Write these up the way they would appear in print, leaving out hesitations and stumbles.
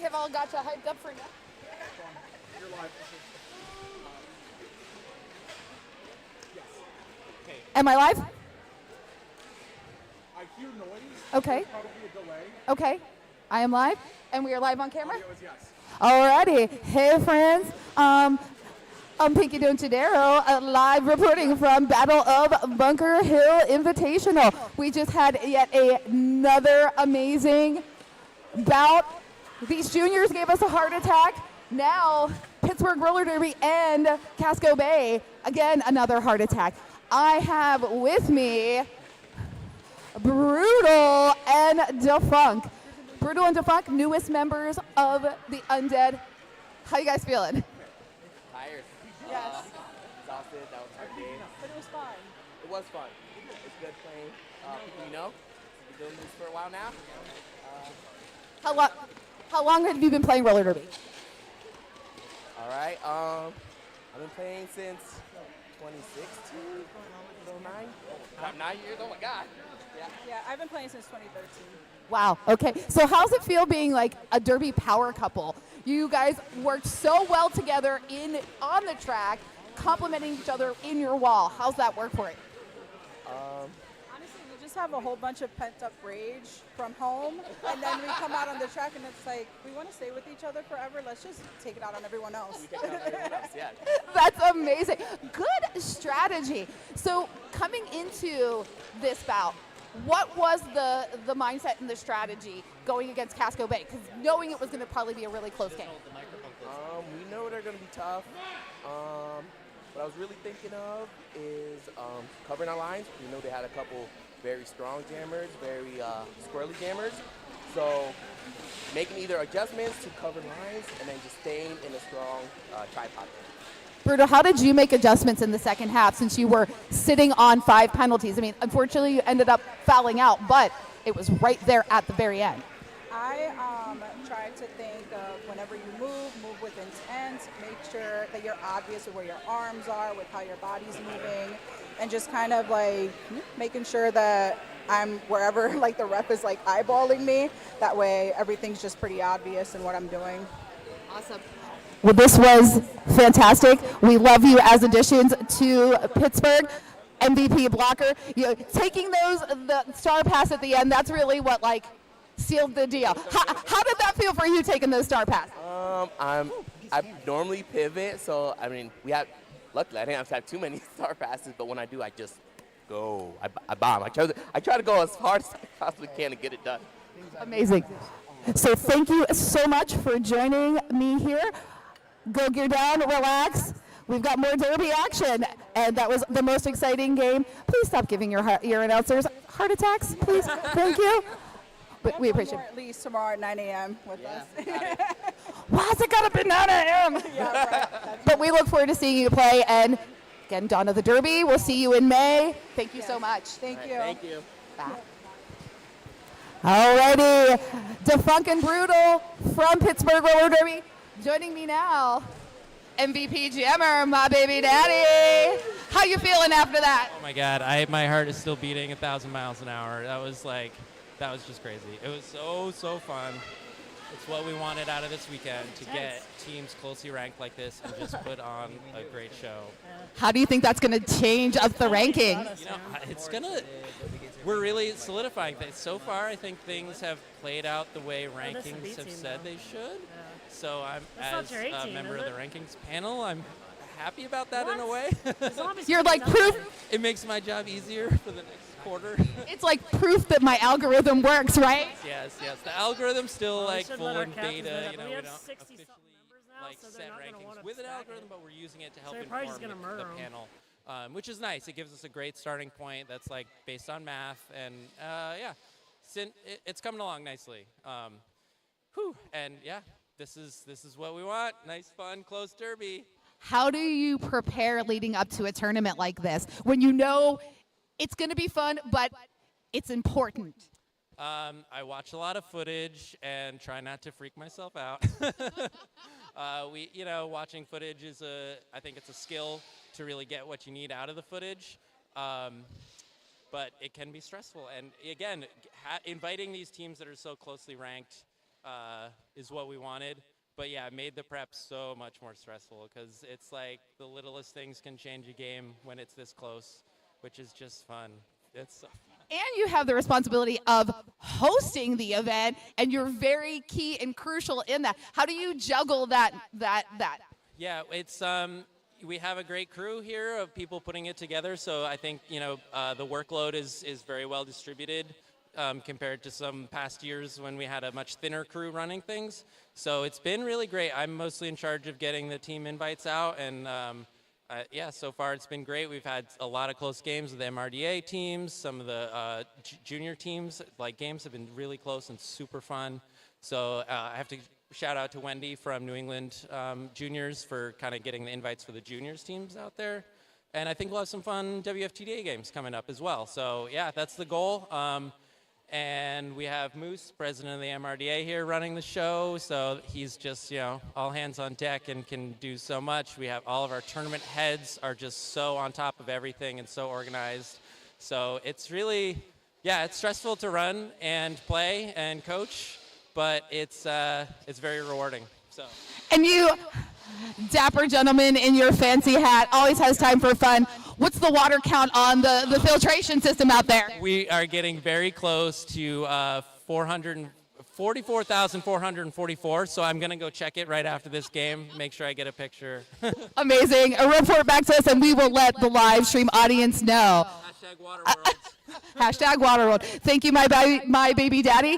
have all got you hyped up for now. You're live. Am I live? I hear noise. Okay. There's probably a delay. Okay. I am live, and we are live on camera. Audio is yes. Alrighty. Hey, friends. I'm Pinky Donchadero, live reporting from Battle of Bunker Hill Invitational. We just had yet another amazing bout. These juniors gave us a heart attack. Now, Pittsburgh Roller Derby and Casco Bay, again, another heart attack. I have with me Brutal and Defunk. Brutal and Defunk, newest members of the Undead. How you guys feeling? Tired. Yes. Exhausted. That was a hard day. But it was fun. It was fun. It's good playing people you know. We've been doing this for a while now. How long have you been playing roller derby? All right. I've been playing since 2016, 09. I'm 9 years. Oh my God. Yeah, I've been playing since 2013. Wow. Okay. So how's it feel being like a derby power couple? You guys worked so well together on the track, complementing each other in your wall. How's that work for you? Honestly, we just have a whole bunch of pent-up rage from home, and then we come out on the track, and it's like, we want to stay with each other forever. Let's just take it out on everyone else. We can help everyone else. Yeah. That's amazing. Good strategy. So coming into this bout, what was the mindset and the strategy going against Casco Bay? Because knowing it was going to probably be a really close game. We know they're going to be tough. What I was really thinking of is covering our lines. We know they had a couple very strong jammers, very squirrely jammers. So making either adjustments to cover lines and then just staying in a strong tripod. Bruto, how did you make adjustments in the second half since you were sitting on 5 penalties? I mean, unfortunately, you ended up fouling out, but it was right there at the very end. I tried to think of whenever you move with intent, make sure that you're obvious with where your arms are, with how your body's moving, and just kind of like making sure that I'm wherever like the ref is like eyeballing me. That way everything's just pretty obvious in what I'm doing. Awesome. Well, this was fantastic. We love you as additions to Pittsburgh. MVP blocker. Taking the star pass at the end, that's really what like sealed the deal. How did that feel for you taking those star pass? I normally pivot, so I mean luckily I didn't have to have too many star passes, but when I do, I just go. I bomb. I try to go as hard as I possibly can to get it done. Amazing. So thank you so much for joining me here. Go gear down, relax. We've got more derby action, and that was the most exciting game. Please stop giving your announcers heart attacks, please. Thank you. But we appreciate it. At least tomorrow at 9 a.m. with us. Why's it gotta be 9 a.m.? Yeah, right. But we look forward to seeing you play, and again, dawn of the Derby. We'll see you in May. Thank you so much. Thank you. Thank you. Bye. Alrighty, Defunk and Brutal from Pittsburgh Roller Derby. Joining me now, MVP Jammer, my baby daddy. How you feeling after that? Oh my God, my heart is still beating 1,000 miles an hour. That was just crazy. It was so fun. It's what we wanted out of this weekend, to get teams closely ranked like this and just put on a great show. How do you think that's going to change up the rankings? You know, we're really solidifying things. So far, I think things have played out the way rankings have said they should. So I'm, as a member of the rankings panel, I'm happy about that in a way. You're like proof. It makes my job easier for the next quarter. It's like proof that my algorithm works, right? Yes. The algorithm's still like full in beta. You know, we don't officially like set rankings with an algorithm, but we're using it to help inform the panel, which is nice. It gives us a great starting point that's like based on math, and it's coming along nicely. And yeah, this is what we want. Nice, fun, close derby. How do you prepare leading up to a tournament like this when you know it's going to be fun, but it's important? I watch a lot of footage and try not to freak myself out. Watching footage is I think it's a skill to really get what you need out of the footage. But it can be stressful. And again, inviting these teams that are so closely ranked is what we wanted. But yeah, it made the prep so much more stressful because it's like the littlest things can change a game when it's this close, which is just fun. It's so fun. And you have the responsibility of hosting the event, and you're very key and crucial in that. How do you juggle that? Yeah, it's we have a great crew here of people putting it together. So I think the workload is very well distributed compared to some past years when we had a much thinner crew running things. So it's been really great. I'm mostly in charge of getting the team invites out, and yeah, so far it's been great. We've had a lot of close games with the MRDA teams. Some of the junior teams, like games, have been really close and super fun. So I have to shout out to Wendy from New England Juniors for kind of getting the invites for the juniors teams out there. And I think we'll have some fun WFTDA games coming up as well. So yeah, that's the goal. And we have Moose, president of the MRDA here, running the show. So he's just, all hands on deck and can do so much. We have all of our tournament heads are just so on top of everything and so organized. So it's really, it's stressful to run and play and coach, but it's very rewarding. So. And you, dapper gentleman in your fancy hat, always has time for fun. What's the water count on the filtration system out there? We are getting very close to 44,444, so I'm going to go check it right after this game, make sure I get a picture. Amazing. A report back to us, and we will let the live stream audience know. Hashtag Waterworld. Hashtag Waterworld. Thank you, my baby daddy.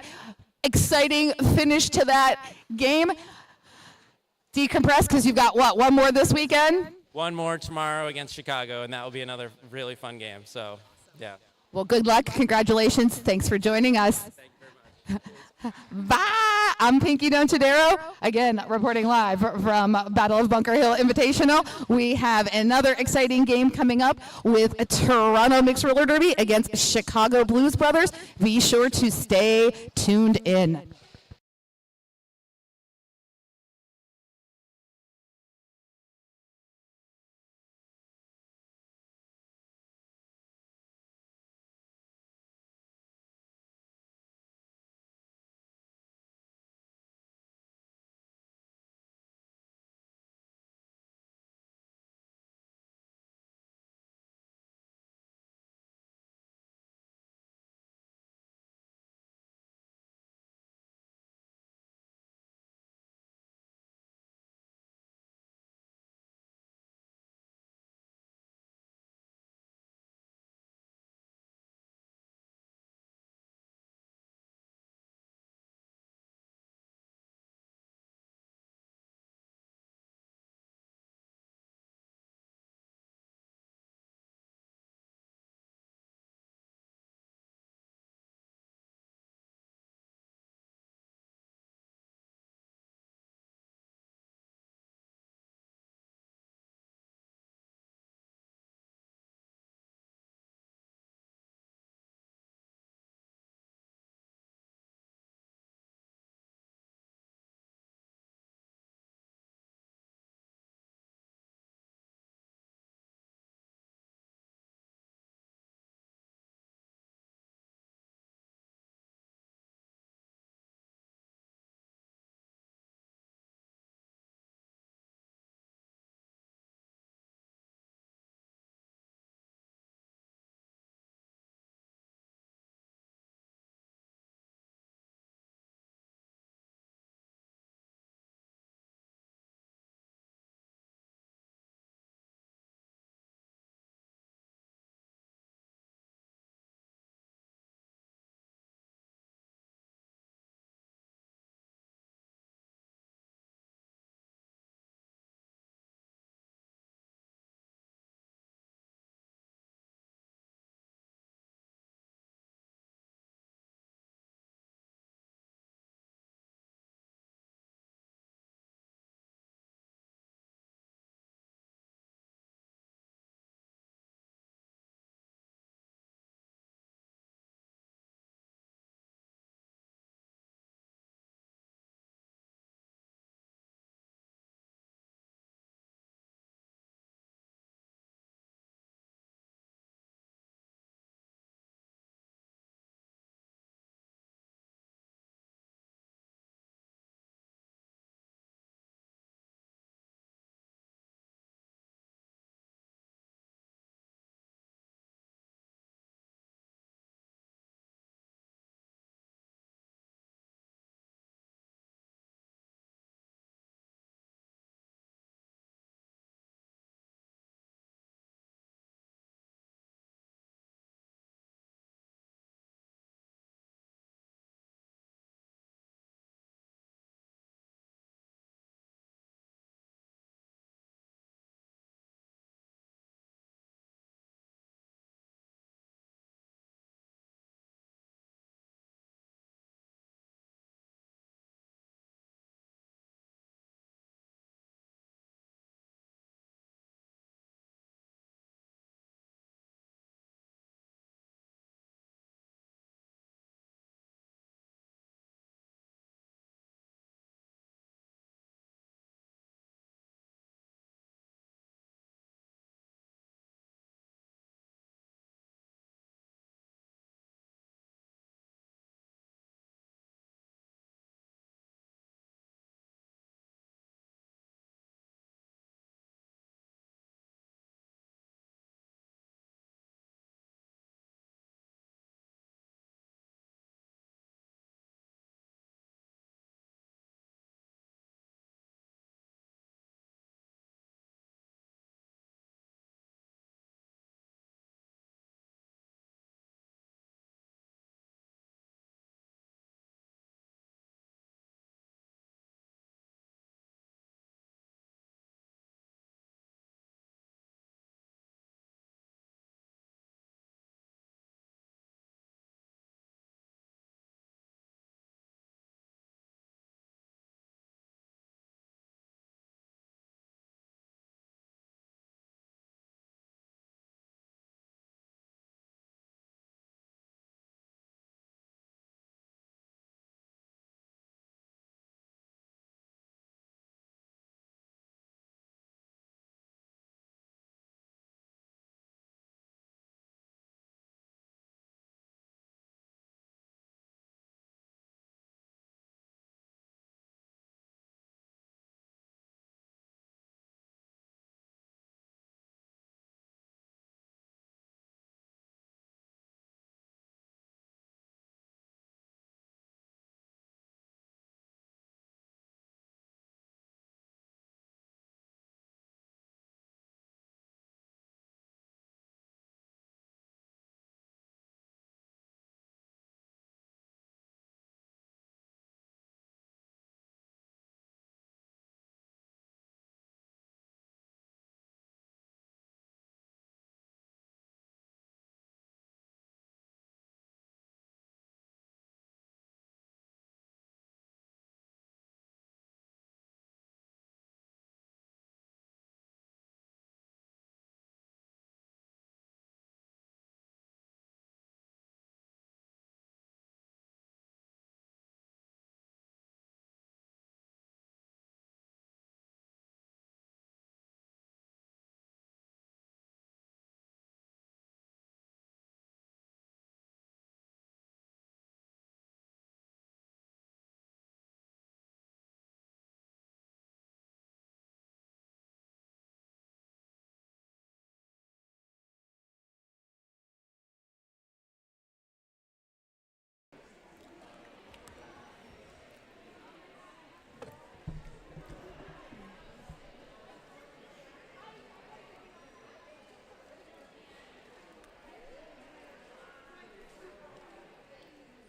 Exciting finish to that game. Decompress, because you've got, one more this weekend? One more tomorrow against Chicago, and that will be another really fun game. So, yeah. Well, good luck. Congratulations. Thanks for joining us. Thank you very much. Bye. I'm Pinky Donchadero, again, reporting live from Battle of Bunker Hill Invitational. We have another exciting game coming up with a Toronto Mixed Roller Derby against Chicago Blues Brothers. Be sure to stay tuned in.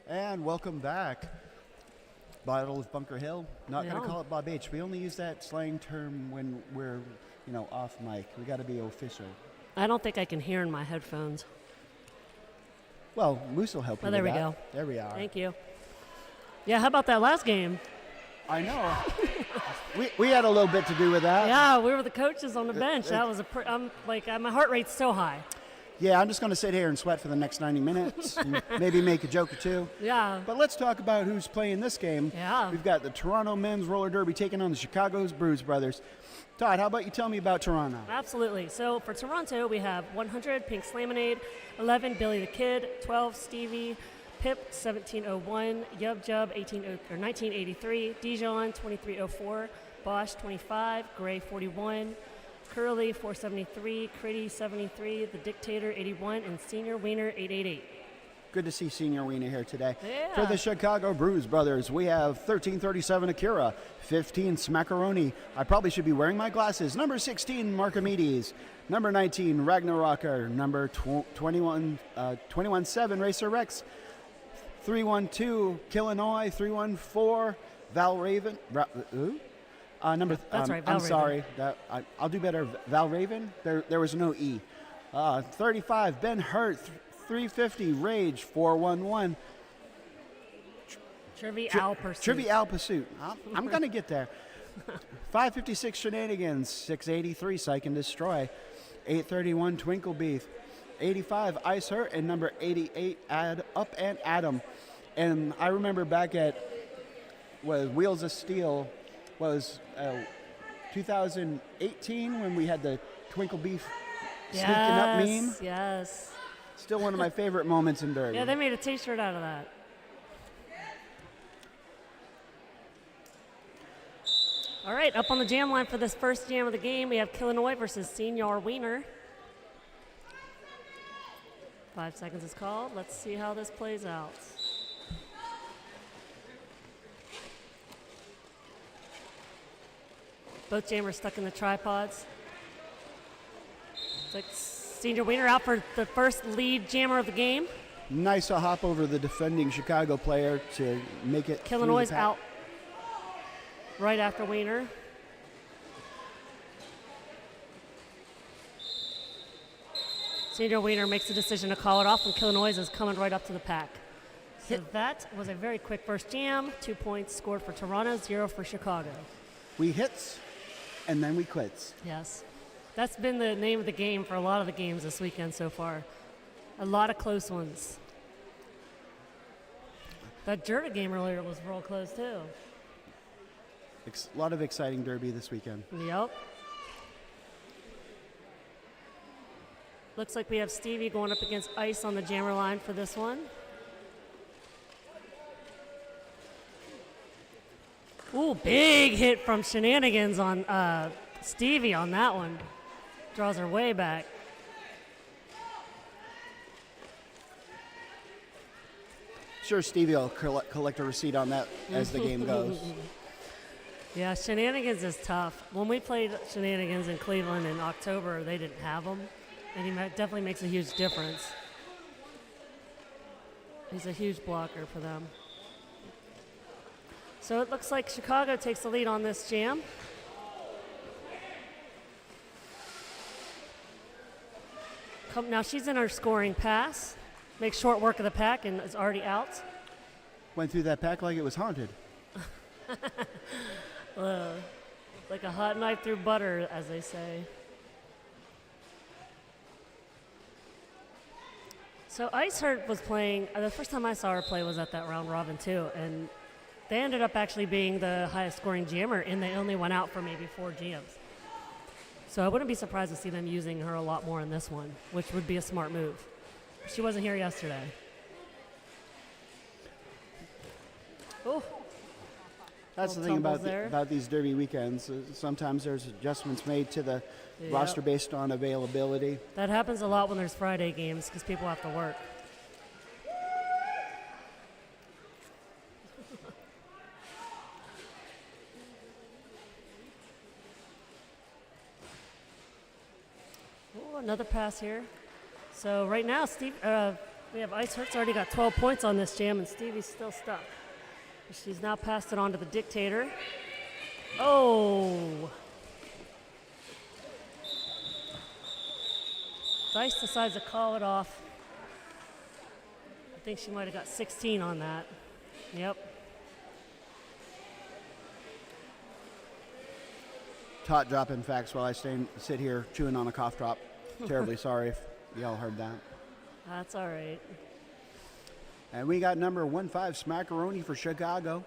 And welcome back. Battle of Bunker Hill. Not going to call it Bob H. We only use that slang term when we're, off mic. We got to be official. I don't think I can hear in my headphones. Well, Moose will help you. There with we that. go. There we are. Thank you. Yeah, how about that last game? I know. we had a little bit to do with that. Yeah, we were the coaches on the bench. That was my heart rate's so high. Yeah, I'm just going to sit here and sweat for the next 90 minutes. And maybe make a joke or two. Yeah. But let's talk about who's playing this game. Yeah. We've got the Toronto Men's Roller Derby taking on the Chicago's Bruise Brothers. Todd, how about you tell me about Toronto? Absolutely. So for Toronto, we have 100 Pink Slaminade, 11 Billy the Kid, 12 Stevie, Pip 1701, Yub Jub 1983, Dijon 2304, Bosch 25, Gray 41, Curly 473, Critty 73, The Dictator 81, and Senior Wiener 888. Good to see Senior Wiener here today. Yeah. For the Chicago Bruise Brothers, we have 1337 Akira, 15 Smackaroni. I probably should be wearing my glasses. Number 16 Marcomedes, number 19 Ragnarocker, number 21-7 Racer Rex, 312 Illinois, 314 Val Raven. That's right, Val I'm Raven. sorry. I'll do better. Val Raven. There was no E. 35 Ben Hurt, 350 Rage, 411 Trivial Pursuit. Trivial Pursuit. I'm going to get there. 556 Shenanigans, 683 Psych and Destroy, 831 Twinkle Beef, 85 Ice Hurt, and number 88 Up and Adam. And I remember back at Wheels of Steel was 2018 when we had the Twinkle Beef sneaking up meme. Yes. Still one of my favorite moments in Derby. Yeah, they made a T-shirt out of that. All right, up on the jam line for this first jam of the game, we have Illinois versus Senior Wiener. 5 seconds is called. Let's see how this plays out. Both jammers stuck in the tripods. It's like Senior Wiener out for the first lead jammer of the game. Nice a hop over the defending Chicago player to make it. Illinois out right after Wiener. Senior Wiener makes the decision to call it off, and Illinois is coming right up to the pack. So that was a very quick first jam. 2 points scored for Toronto, 0 for Chicago. We hits, and then we quits. Yes. That's been the name of the game for a lot of the games this weekend so far. A lot of close ones. That Jurda game earlier was real close, too. A lot of exciting Derby this weekend. Yep. Looks like we have Stevie going up against Ice on the jammer line for this one. Ooh, big hit from Shenanigans on Stevie on that one. Draws her way back. Sure, Stevie will collect a receipt on that as the game goes. Yeah, Shenanigans is tough. When we played Shenanigans in Cleveland in October, they didn't have him, and he definitely makes a huge difference. He's a huge blocker for them. So it looks like Chicago takes the lead on this jam. Now she's in her scoring pass. Makes short work of the pack and is already out. Went through that pack like it was haunted. Like a hot knife through butter, as they say. So Ice Hurt was playing, the first time I saw her play was at that round robin too, and they ended up actually being the highest scoring jammer, and they only went out for maybe 4 jams. So I wouldn't be surprised to see them using her a lot more in this one, which would be a smart move. She wasn't here yesterday. Oh. That's the thing about these Derby weekends. Sometimes there's adjustments made to the roster based on availability. That happens a lot when there's Friday games because people have to work. Ooh, another pass here. So right now, We have Ice Heart's already got 12 points on this jam, and Stevie's still stuck. She's now passed it on to the Dictator. Oh! Dice decides to call it off. I think she might have got 16 on that. Yep. Tot dropping facts while I sit here chewing on a cough drop. Terribly sorry if y'all heard that. That's all right. And we got number 15 Smackaroni for Chicago,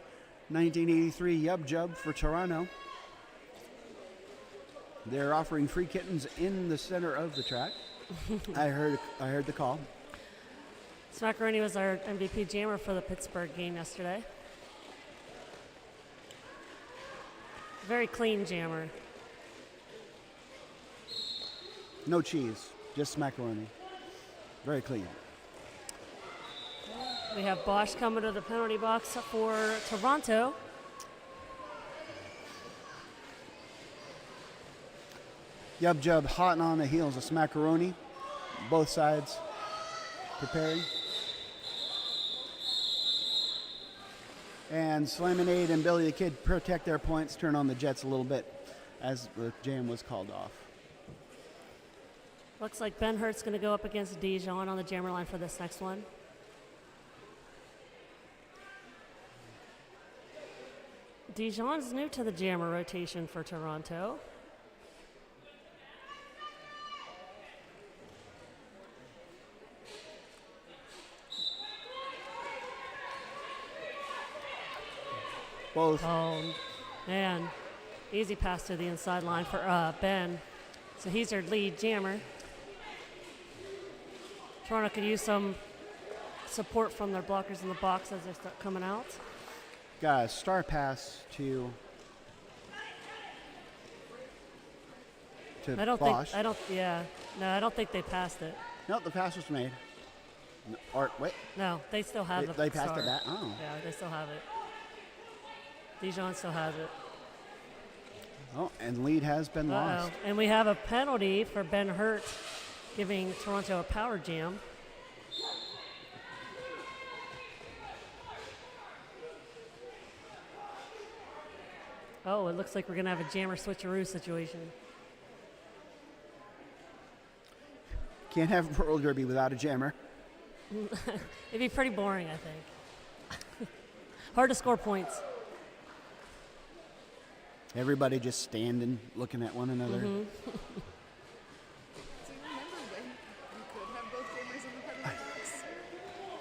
1983 Yub Jub for Toronto. They're offering free kittens in the center of the track. I heard the call. Smackaroni was our MVP jammer for the Pittsburgh game yesterday. Very clean jammer. No cheese, just Smackaroni. Very clean. We have Bosch coming to the penalty box for Toronto. Yub Jub hot and on the heels of Smackaroni. Both sides preparing. And Slaminade and Billy the Kid protect their points, turn on the Jets a little bit as the jam was called off. Looks like Ben Hurt's going to go up against Dijon on the jammer line for this next one. Dijon's new to the jammer rotation for Toronto. Both. Oh, man. Easy pass to the inside line for Ben. So he's our lead jammer. Toronto could use some support from their blockers in the box as they start coming out. Got a star pass to I don't Bosch. think, I don't think they passed it. No, the pass was made. Or, wait. No, they still have the They passed star. it back? Oh. Yeah, they still have it. Dijon still has it. Oh, and lead has been lost. And we have a penalty for Ben Hurt giving Toronto a power jam. Oh, it looks like we're going to have a jammer switcheroo situation. Can't have roller derby without a jammer. It'd be pretty boring, I think. Hard to score points. Everybody just standing, looking at one another. Do you remember when you could have both gamers in the penalty box?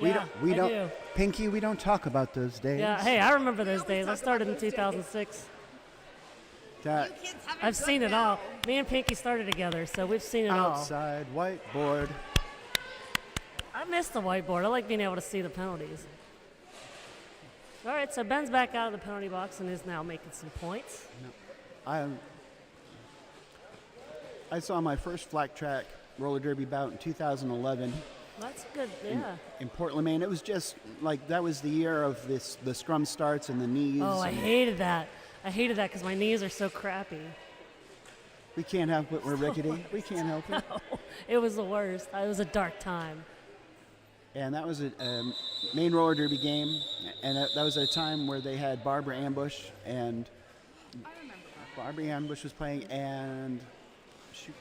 We I don't, do. Pinky, we don't talk about those days. Yeah, hey, I remember those days. I started in 2006. That I've seen it all. Me and Pinky started together, so we've seen it all. outside whiteboard. I miss the whiteboard. I like being able to see the penalties. All right, so Ben's back out of the penalty box and is now making some points. I saw my first flat track roller derby bout in 2011 That's good, yeah. in Portland, Maine. It was just like that was the year of the scrum starts and the knees. Oh, I hated that. I hated that because my knees are so crappy. We can't help it. We're rickety. We can't help it. It was the worst. It was a dark time. And that was a main roller derby game, and that was at a time where they had Barbara Ambush, and Barbara Ambush was playing, and shoot.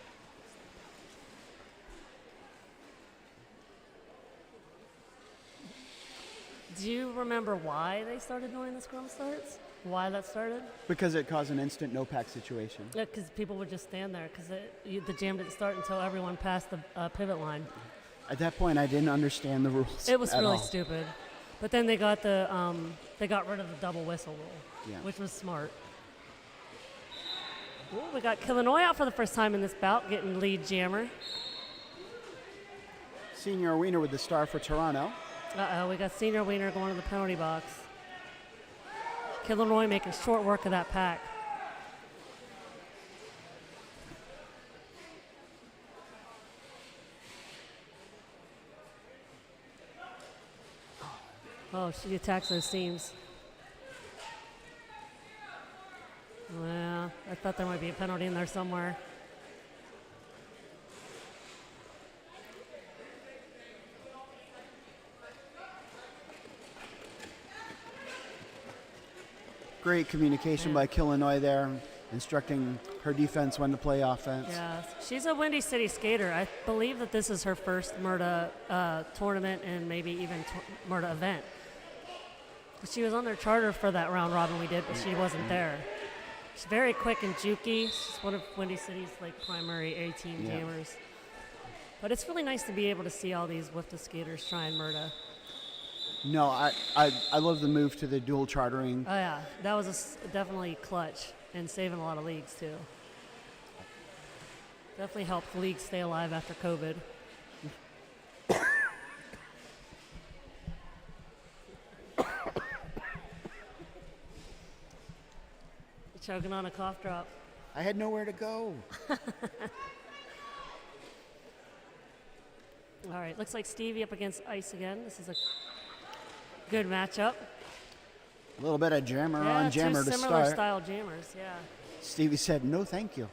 Do you remember why they started doing the scrum starts? Why that started? Because it caused an instant no-pack situation. Yeah, because people would just stand there because the jam didn't start until everyone passed the pivot line. At that point, I didn't understand the rules. It was at really all. stupid. But then they got rid of the double whistle rule, which was smart. Ooh, we got Illinois out for the first time in this bout, getting lead jammer. Senior Wiener with the star for Toronto. We got Senior Wiener going to the penalty box. Illinois making short work of that pack. Oh, she attacks those seams. Well, I thought there might be a penalty in there somewhere. Great communication by Illinois there, instructing her defense when to play offense. Yeah, she's a Windy City skater. I believe that this is her first MIRTA tournament and maybe even MIRTA event. She was on their charter for that round robin we did, but she wasn't there. She's very quick and jukey. She's one of Windy City's primary A-team jammers. But it's really nice to be able to see all these WIFTA skaters try and MIRTA. No, I love the move to the dual chartering. Oh yeah, that was definitely clutch and saving a lot of leagues too. Definitely helped the league stay alive after COVID. You're choking on a cough drop. I had nowhere to go. All right, looks like Stevie up against Ice again. This is a good matchup. A little bit of jammer on jammer to two start. similar style jammers, yeah. Stevie said, no, thank you.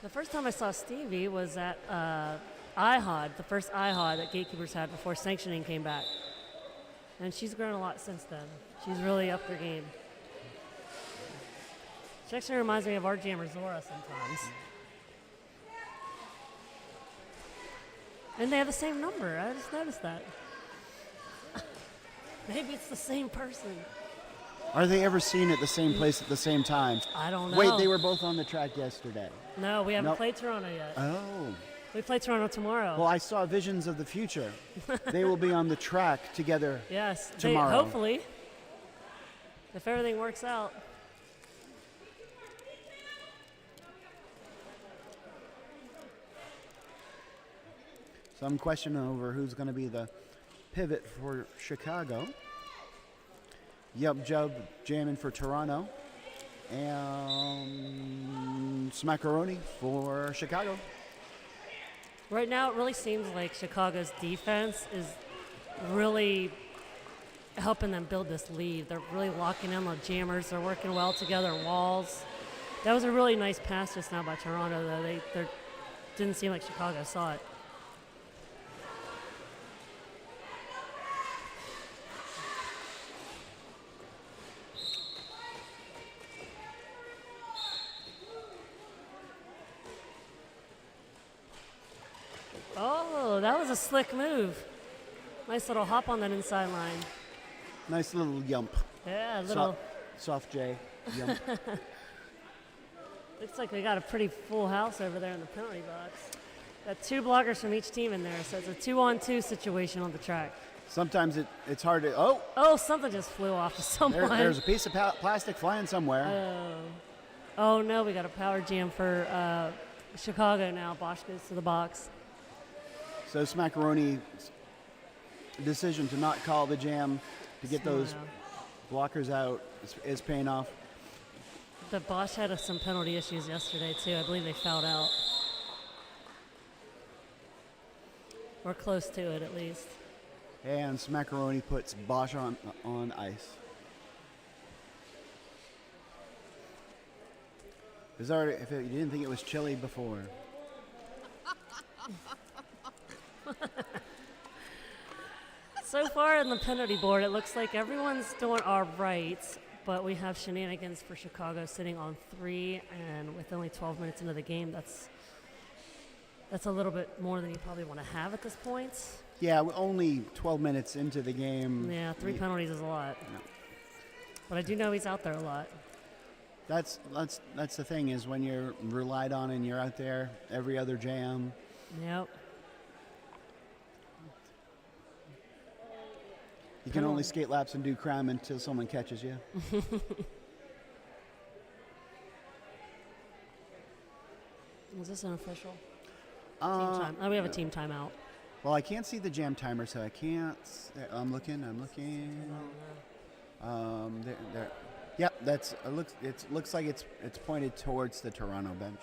The first time I saw Stevie was at IHOD, the first IHOD that Gatekeepers had before sanctioning came back. And she's grown a lot since then. She's really upped her game. She actually reminds me of our jammer Zora sometimes. And they have the same number. I just noticed that. Maybe it's the same person. Are they ever seen at the same place at the same time? I don't know. Wait, they were both on the track yesterday. No, we haven't played Toronto yet. Oh. We play Toronto tomorrow. Well, I saw visions of the future. They will be on the track together yes, tomorrow. Hopefully. If everything works out. Some question over who's going to be the pivot for Chicago. Yub Jub jamming for Toronto. And Smackaroni for Chicago. Right now, it really seems like Chicago's defense is really helping them build this lead. They're really locking in the jammers. They're working well together, walls. That was a really nice pass just now by Toronto, though. They didn't seem like Chicago saw it. Oh, that was a slick move. Nice little hop on that inside line. Nice little yump. Yeah, a little. Soft J yump. Looks like we got a pretty full house over there in the penalty box. Got two blockers from each team in there, so it's a 2-on-2 situation on the track. Sometimes it's hard to. Oh, something just flew off of someone. There's a piece of plastic flying somewhere. Oh no, we got a power jam for Chicago now. Bosch goes to the box. So Smackaroni's decision to not call the jam to get those blockers out is paying off. But Bosch had some penalty issues yesterday too. I believe they fouled out. Or close to it at least. And Smackaroni puts Bosch on ice. Bizarre if you didn't think it was chilly before. So far in the penalty board, it looks like everyone's doing all right, but we have shenanigans for Chicago sitting on 3, and with only 12 minutes into the game, that's a little bit more than you probably want to have at this point. Yeah, we're only 12 minutes into the game. Yeah, 3 penalties is a lot. No. But I do know he's out there a lot. That's the thing is when you're relied on and you're out there every other jam. Yep. You can only skate laps and do crime until someone catches you. Is this an official? Team time. Oh, we have a team timeout. Well, I can't see the jam timer, so I can't. I'm looking. There. Yep, it looks like it's pointed towards the Toronto bench.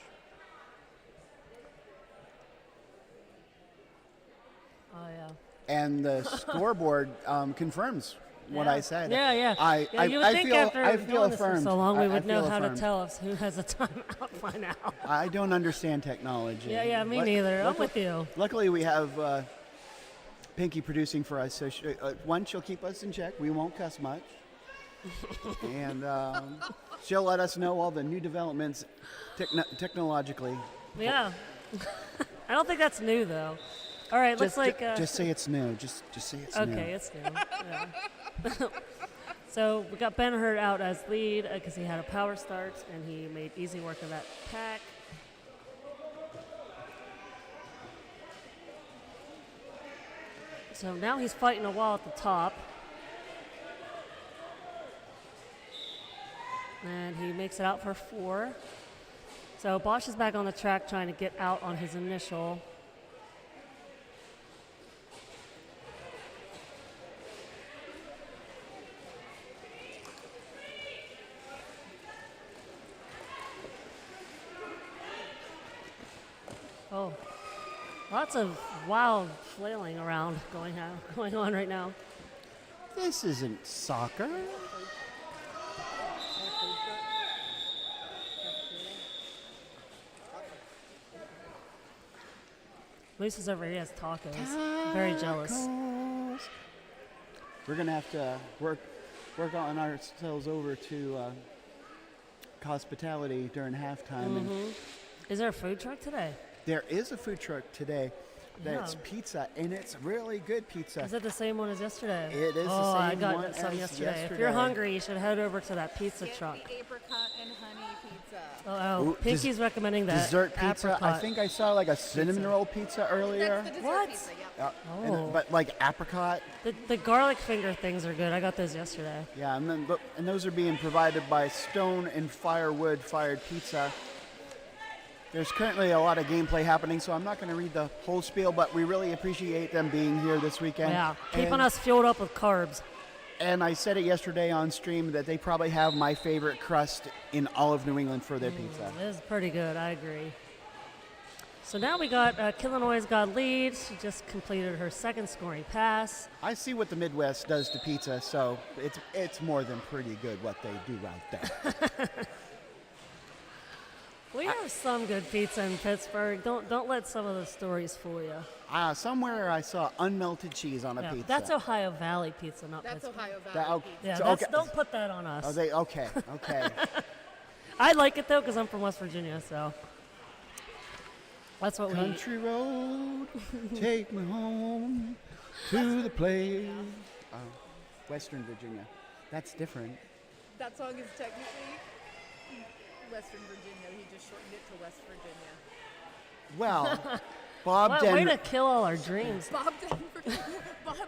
Oh yeah. And the scoreboard confirms what I said. Yeah. I you would think after I feel doing this for affirmed. so long, we I would know feel how to affirmed. tell us who has a timeout by now. I don't understand technology. Yeah, me neither. I'm with you. Luckily, we have Pinky producing for us, so once she'll keep us in check. We won't cuss much. And she'll let us know all the new developments technologically. Yeah. I don't think that's new, though. All right, looks like... just say it's new. Just say it's new. Okay, it's new. Yeah. So we got Ben Hurt out as lead because he had a power start, and he made easy work of that pack. So now he's fighting a wall at the top. And he makes it out for 4. So Bosch is back on the track trying to get out on his initial. Oh, lots of wild flailing around going on right now. This isn't soccer. Moose is over here, he has tacos. Very jealous. We're gonna have to work on ourselves over to hospitality during halftime. And Is there a food truck today? there is a food truck today that's Yeah. pizza, and it's really good pizza. Is it the same one as yesterday? It is the Oh, I same got one some as yesterday. If yesterday. you're hungry, you should head over to that pizza truck. The apricot and honey pizza. Oh, Ooh, Pinky's recommending that. Dessert pizza. I apricot. think I saw like a cinnamon roll pizza earlier. That's the dessert What? pizza, yep. Oh. But like apricot. The garlic finger things are good. I got those yesterday. Yeah, and those are being provided by Stone and Firewood Fired Pizza. There's currently a lot of gameplay happening, so I'm not going to read the whole spiel, but we really appreciate them being here this weekend. Yeah, keeping and, us fueled up with carbs. And I said it yesterday on stream that they probably have my favorite crust in all of New England for their pizza. It is pretty good. I agree. So now we got Illinois' got lead. She just completed her second scoring pass. I see what the Midwest does to pizza, so it's more than pretty good what they do out there. We have some good pizza in Pittsburgh. Don't let some of the stories fool you. Somewhere I saw unmelted cheese on a Yeah, pizza. that's Ohio Valley pizza, not That's Pittsburgh. Ohio Valley That- oh, pizza. Yeah, so, that's, okay. don't put that on us. Are they okay? Okay. I like it though because I'm from West Virginia, so that's what we eat. Country road, take me home to the place. Western Virginia. That's different. That song is technically Western Virginia. He just shortened it to West Virginia. Well, Bob What, way to Denver. kill all our dreams. Bob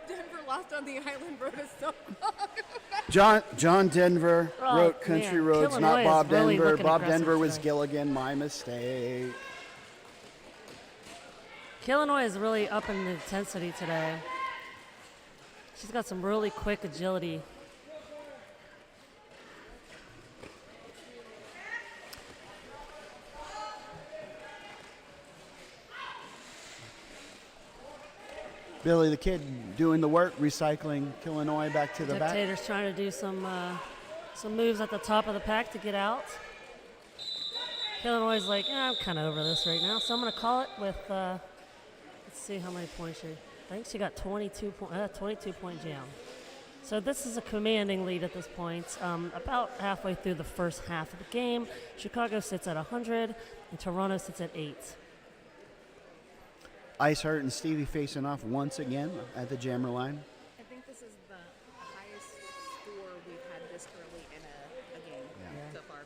Denver lost on the island wrote a song. John Denver Oh, wrote Country man. Roads, Illinois not is Bob really Denver. looking Bob aggressive Denver was today. Gilligan. My mistake. Illinois is really up in the intensity today. She's got some really quick agility. Billy the Kid doing the work, recycling Illinois back to the back. Dictator's trying to do some moves at the top of the pack to get out. Illinois is like, I'm kind of over this right now, so I'm going to call it with, let's see how many points she, I think she got 22 point jam. So this is a commanding lead at this point. About halfway through the first half of the game, Chicago sits at 100 and Toronto sits at 8. Ice Heart and Stevie facing off once again at the jammer line. I think this is the highest score we've had this early in a game so far.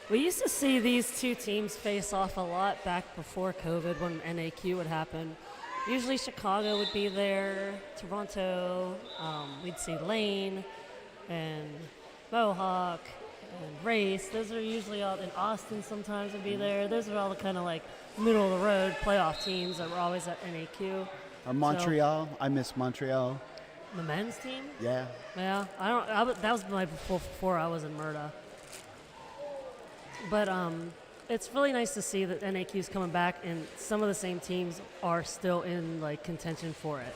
We used to see these two teams face off a lot back before COVID when NAQ would happen. Usually Chicago would be there, Toronto, we'd see Lane and Mohawk and Race. Those are usually all in Austin sometimes would be there. Those are all the kind of like middle of the road playoff teams that were always at NAQ. Or Montreal. I miss Montreal. The men's team? Yeah. Yeah, that was my before I was in Murda. But it's really nice to see that NAQ's coming back and some of the same teams are still in like contention for it.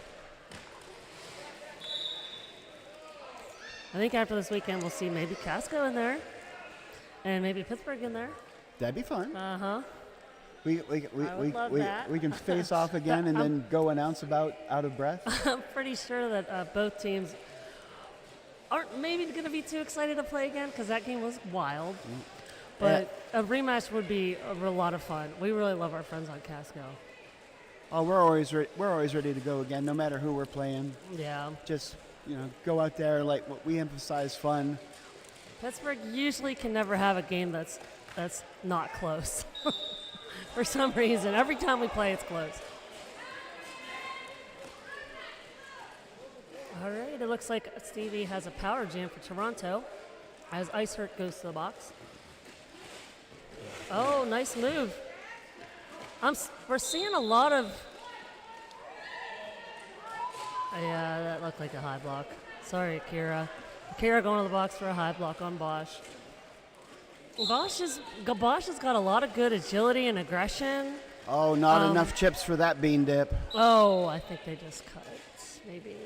I think after this weekend we'll see maybe Casco in there and maybe Pittsburgh in there. That'd be fun. Uh-huh. love that. We can face off again and then go announce about out of breath. I'm pretty sure that both teams aren't maybe going to be too excited to play again because that game was wild. But a rematch would be a lot of fun. We really love our friends on Casco. Oh, we're always ready to go again, no matter who we're playing. Yeah. Just go out there like what we emphasize fun. Pittsburgh usually can never have a game that's not close. For some reason, every time we play, it's close. All right, it looks like Stevie has a power jam for Toronto as Ice Hurt goes to the box. Oh, nice move. We're seeing a lot of... Yeah, that looked like a high block. Sorry, Akira. Akira going to the box for a high block on Bosch. Bosch has got a lot of good agility and aggression. Oh, not enough chips for that bean dip. Oh, I think they just cut it. Maybe.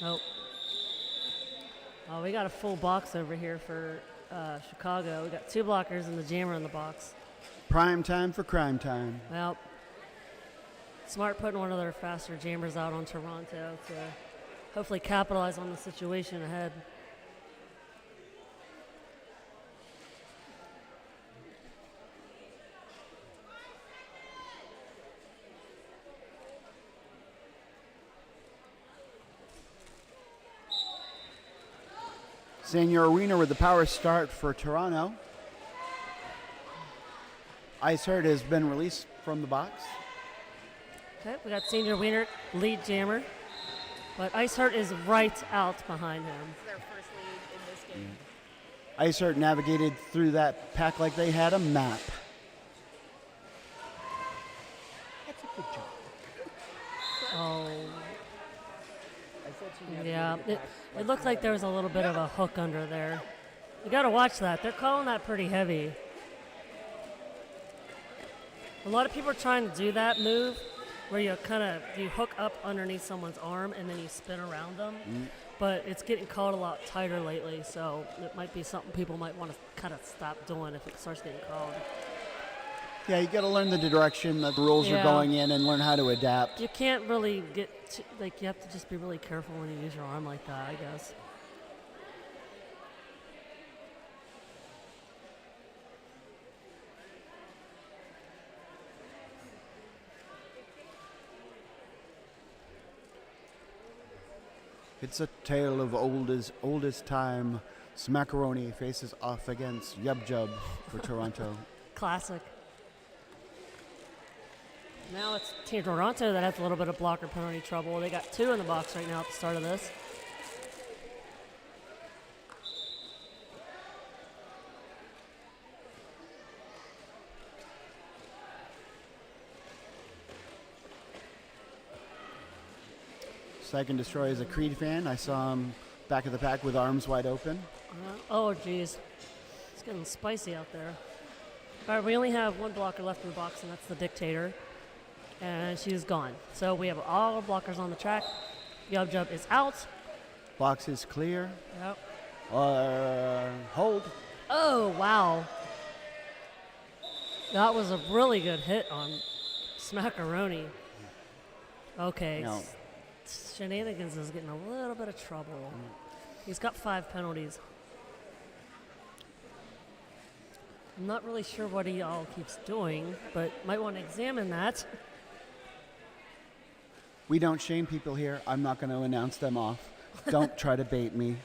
Nope. Oh, we got a full box over here for Chicago. We got 2 blockers and the jammer in the box. Prime time for crime time. Well, Smart putting one of their faster jammers out on Toronto to hopefully capitalize on the situation ahead. Senior Wiener with the power start for Toronto. Ice Hurt has been released from the box. Okay, we got Senior Wiener, lead jammer. But Ice Hurt is right out behind him. Their first lead in this game. Ice Hurt navigated through that pack like they had a map. That's a good job. Oh, I said she had yeah. to get It looked like there was a little bit of a hook under there. You got to watch that. They're calling that pretty heavy. A lot of people are trying to do that move where you hook up underneath someone's arm and then you spin around them. But it's getting called a lot tighter lately, so it might be something people might want to kind of stop doing if it starts getting called. Yeah, you got to learn the direction that the rules are going in and learn how to adapt. You can't really you have to just be really careful when you use your arm like that, I guess. It's a tale of oldest time. Smackaroni faces off against Yub Jub for Toronto. Classic. Now it's Team Toronto that has a little bit of blocker penalty trouble. They got 2 in the box right now at the start of this. Second Destroy is a Creed fan. I saw him back of the pack with arms wide open. Oh, geez. It's getting spicy out there. All right, we only have 1 blocker left in the box, and that's the Dictator. And she's gone. So we have all our blockers on the track. Yub Jub is out. Box is clear. Yep. Hold. Oh, wow. That was a really good hit on Smackaroni. Okay. No. Shenanigans is getting a little bit of trouble. He's got 5 penalties. I'm not really sure what he all keeps doing, but might want to examine that. We don't shame people here. I'm not going to announce them off. Don't try to bait me.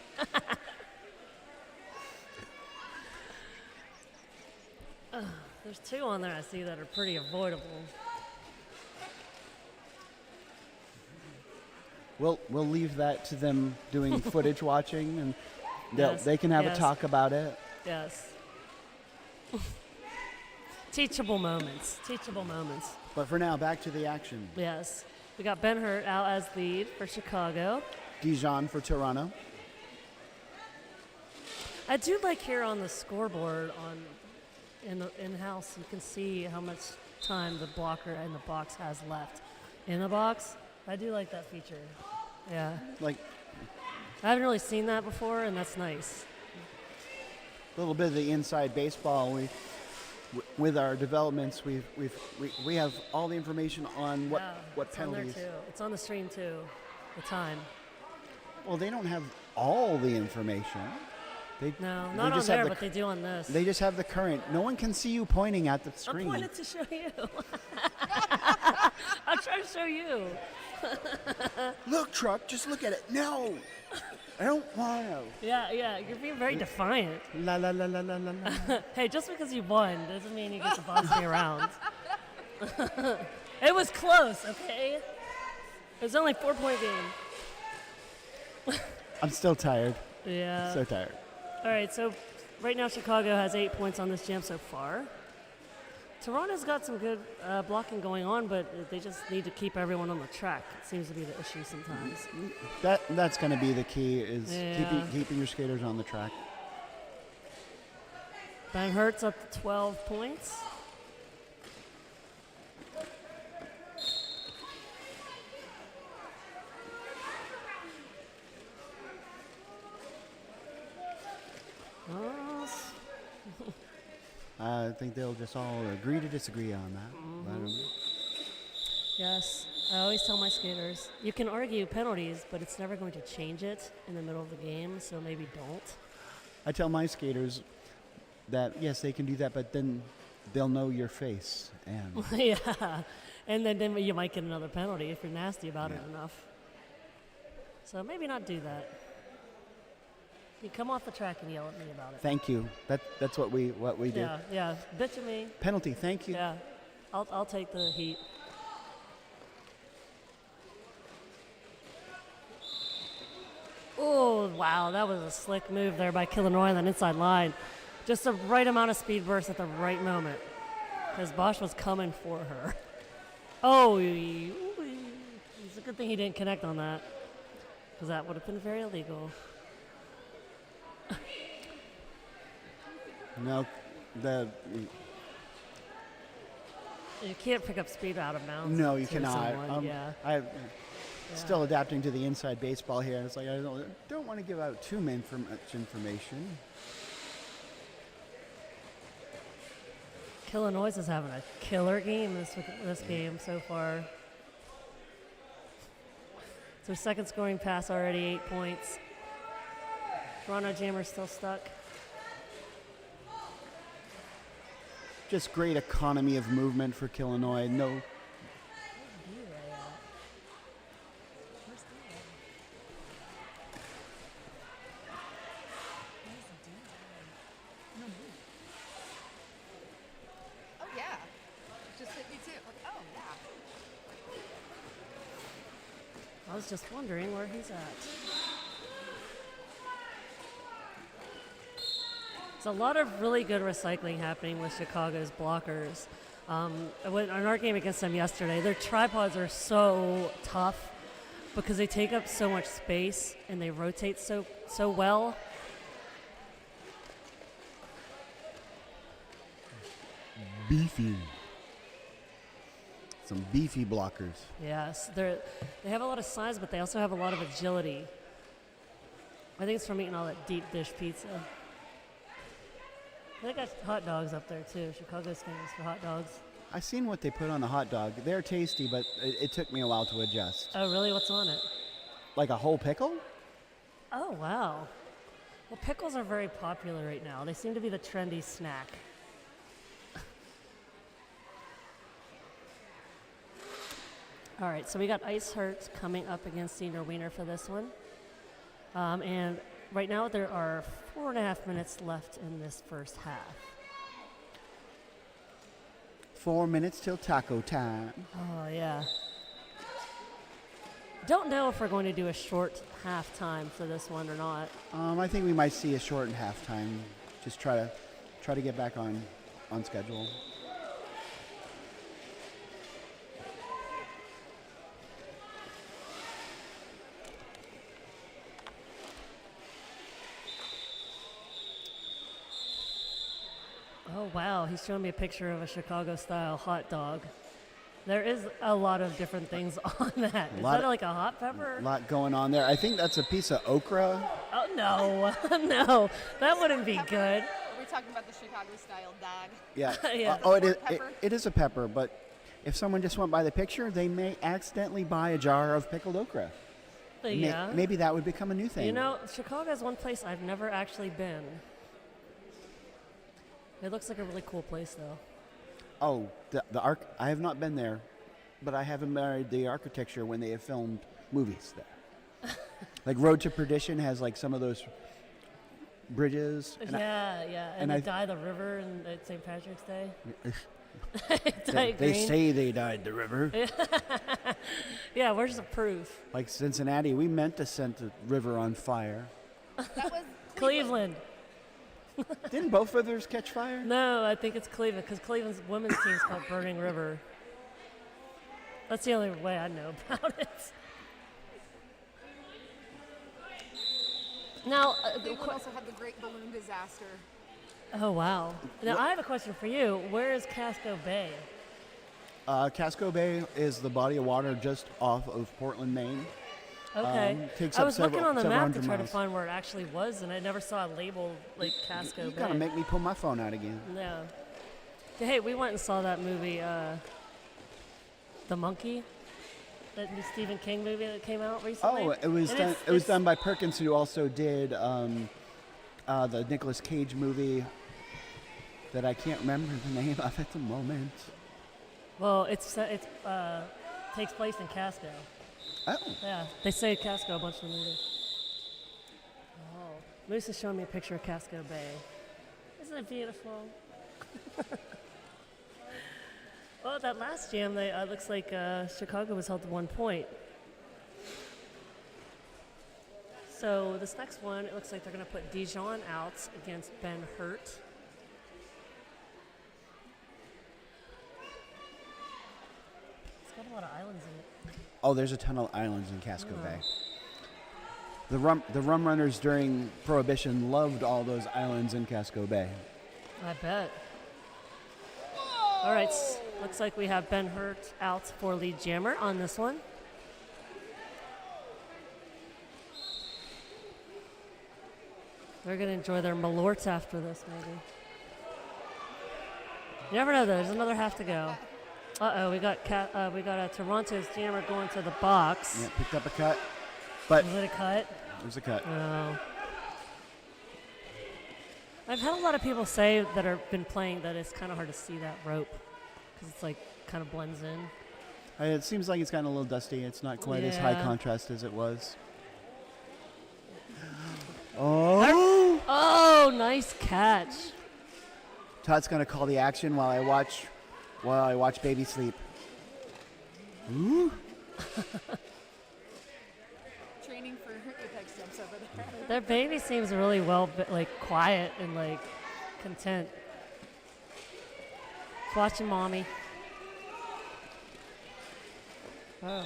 There's 2 on there I see that are pretty avoidable. We'll leave that to them doing footage watching, and Yes, they can have yes. a talk about it. Yes. Teachable moments. Teachable moments. But for now, back to the action. Yes. We got Ben Hurt out as lead for Chicago. Dijon for Toronto. I do like here on the scoreboard in-house, you can see how much time the blocker in the box has left in the box. I do like that feature. Yeah. Like I haven't really seen that before, and that's nice. a little bit of the inside baseball. with our developments, we have all the information on what it's penalties. on there too. It's on the stream too. The time. Well, they don't have all the information. No, they not on just have there, the but they do on this. They just have the current. No one can see you pointing at the screen. I pointed to show you. I'm trying to show you. Look, truck, just look at it. No, I don't want to. Yeah, you're being very defiant. La la la la la la la. Hey, just because you won doesn't mean you get to boss me around. It was close, okay? It was only a 4-point game. I'm still tired. Yeah. So tired. All right, so right now Chicago has 8 points on this jam so far. Toronto's got some good blocking going on, but they just need to keep everyone on the track. It seems to be the issue sometimes. That's going to be the key is keeping your skaters on the track. Ben Hurt's up to 12 points. I think they'll just all agree to disagree on that. Yes, I always tell my skaters, you can argue penalties, but it's never going to change it in the middle of the game, so maybe don't. I tell my skaters that, yes, they can do that, but then they'll know your face. And Yeah, and then you might get another penalty if you're nasty about it enough. So maybe not do that. You come off the track and yell at me about it. thank you. That's what we do. Yeah, bitch at me. Penalty, thank you. Yeah, I'll take the heat. Oh, wow, that was a slick move there by Illinois on that inside line. Just the right amount of speed burst at the right moment, because Bosch was coming for her. Oh, it's a good thing he didn't connect on that, because that would have been very illegal. No, You can't pick up speed out of bounds. no, you to cannot. someone, yeah. I'm still adapting to the inside baseball here. It's like I don't want to give out too much information. Illinois is having a killer game this game so far. It's their second scoring pass already, 8 points. Toronto Jammer's still stuck. Just great economy of movement for Illinois. No. Oh yeah, just hit me too. Like, oh yeah. I was just wondering where he's at. There's a lot of really good recycling happening with Chicago's blockers. In our game against them yesterday, their tripods are so tough because they take up so much space and they rotate so well. Beefy. Some beefy blockers. Yes, they have a lot of size, but they also have a lot of agility. I think it's from eating all that deep dish pizza. They got hot dogs up there too. Chicago's famous for hot dogs. I seen what they put on the hot dog. They're tasty, but it took me a while to adjust. Oh, really? What's on it? Like a whole pickle? Oh, wow. Well, pickles are very popular right now. They seem to be the trendy snack. All right, so we got Ice Hurts coming up against Senior Wiener for this one. And right now there are 4.5 minutes left in this first half. 4 minutes till taco time. Oh, yeah. Don't know if we're going to do a short halftime for this one or not. I think we might see a shortened halftime. Just try to get back on schedule. Oh, wow. He's showing me a picture of a Chicago-style hot dog. There is a lot of different things on that. Is that like a hot pepper? A lot going on there. I think that's a piece of okra. Oh, no. No. That wouldn't be good. Are we talking about the Chicago-style dog. Yeah. Yeah. It is a pepper, but if someone just went by the picture, they may accidentally buy a jar of pickled okra. Yeah. Maybe that would become a new thing. You know, Chicago is one place I've never actually been. It looks like a really cool place, though. Oh, the arc. I have not been there, but I have admired the architecture when they have filmed movies there. Like Road to Perdition has like some of those bridges. And And they dye the river at St. Patrick's Day. They say they dyed the river. Yeah, where's the proof? Like Cincinnati, we meant to set the river on fire. That was Cleveland. Didn't both rivers catch fire? No, I think it's Cleveland because Cleveland's women's team is called Burning River. That's the only way I know about it. Now, Cleveland also had the Great Balloon Disaster. oh wow. Now I have a question for you. Where is Casco Bay? Casco Bay is the body of water just off of Portland, Maine. Okay. Takes I up was looking on the several map to hundred try to miles. find where it actually was, and I never saw a label like Casco You Bay. gotta make me pull my phone out again. No. Hey, we went and saw that movie, The Monkey, that new Stephen King movie that came out recently. Oh, it was And done. it's- It was it's- done by Perkins, who also did the Nicolas Cage movie that I can't remember the name of at the moment. Well, it takes place in Casco. Oh, Yeah, they say Casco a bunch of the movie. Oh, Moose is showing me a picture of Casco Bay. Isn't it beautiful? Well, that last jam, looks like Chicago was held to 1 point. So this next one, it looks like they're going to put Dijon out against Ben Hurt. It's got a lot of islands in it. oh, there's a ton of islands in Casco Bay. The rum runners during Prohibition loved all those islands in Casco Bay. I bet. All right, looks like we have Ben Hurt out for lead jammer on this one. They're going to enjoy their malorts after this, maybe. You never know, though. There's another half to go. Uh-oh, we got a Toronto's jammer going to the box. Yeah, picked up a cut, but Was it a cut? there's a cut. No. I've had a lot of people say that have been playing that it's kind of hard to see that rope because it's like kind of blends in. It seems like it's gotten a little dusty. It's not quite as high Yeah. contrast as it was. Oh! Oh, nice catch. Todd's gonna call the action while I watch baby sleep. Ooh. Training for apex jumps over there. Their baby seems really quiet and content. It's watching mommy. Oh.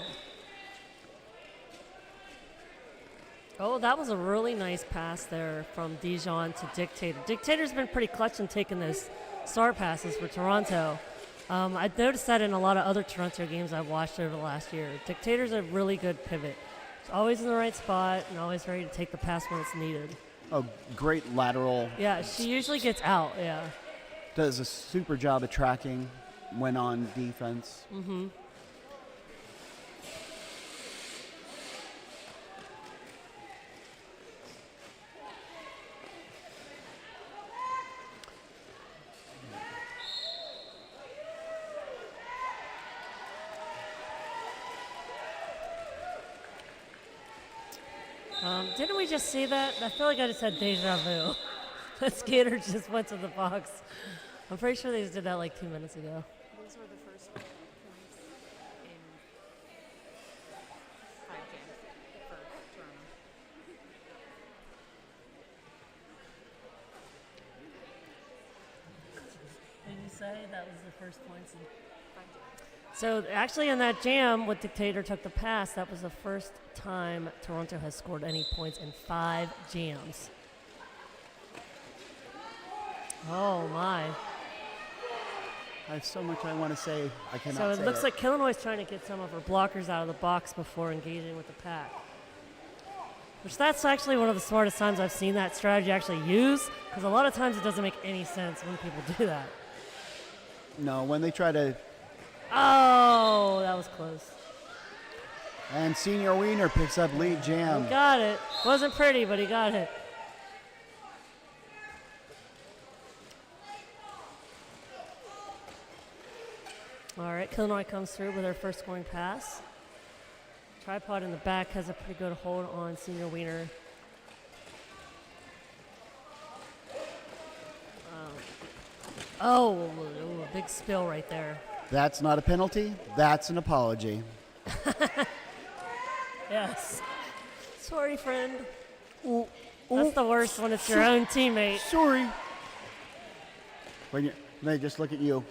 Oh, that was a really nice pass there from Dijon to Dictator. Dictator's been pretty clutch in taking those star passes for Toronto. I've noticed that in a lot of other Toronto games I've watched over the last year. Dictator's a really good pivot. It's always in the right spot and always ready to take the pass when it's needed. Oh, great lateral. Yeah, she usually gets out, yeah. Does a super job of tracking when on defense. Mm-hmm. Didn't we just see that? I feel like I just had deja vu. The skater just went to the box. I'm pretty sure they just did that like 2 minutes ago. Those were the first points in 5 games for Toronto. Did you say that was the first points? So actually in that jam, when Dictator took the pass, that was the first time Toronto has scored any points in 5 jams. Oh my. I have so much I want to say. I cannot So say it looks like Illinois is trying to get some of her blockers out of the box before engaging with the pack. Which that's actually one of the smartest times I've seen that strategy actually used, Because a lot of times it doesn't make any sense when people do that. No, when they try to. Oh, that was close. And Senior Wiener picks up lead jam. He got it. Wasn't pretty, but he got it. All right, Illinois comes through with her first scoring pass. Tripod in the back has a pretty good hold on Senior Wiener. Oh, a big spill right there. That's not a penalty. That's an apology. Yes. Sorry, friend. Ooh, That's the worst when it's your own teammate. Sorry. When they just look at you,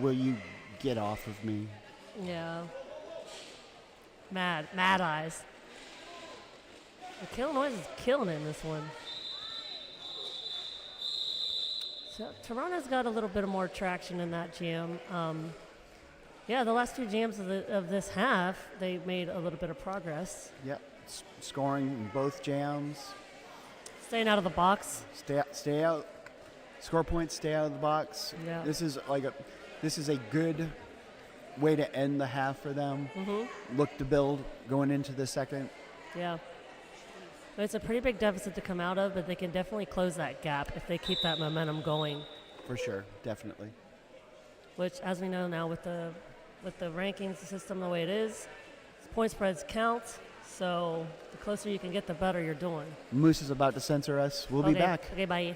will you get off of me? Yeah. Mad eyes. The Illinois is killing it in this one. So Toronto's got a little bit of more traction in that jam. Yeah, the last two jams of this half, they made a little bit of progress. Yep, scoring in both jams. Staying out of the box. Stay out. Score points. Stay out of the box. Yeah. This is a good way to end the half for them. Mm-hmm. Look to build going into the second. Yeah. But it's a pretty big deficit to come out of, but they can definitely close that gap if they keep that momentum going. For sure, definitely. Which, as we know now with the rankings system the way it is, point spreads count. So the closer you can get, the better you're doing. Moose is about to censor us. We'll be back. Okay, bye.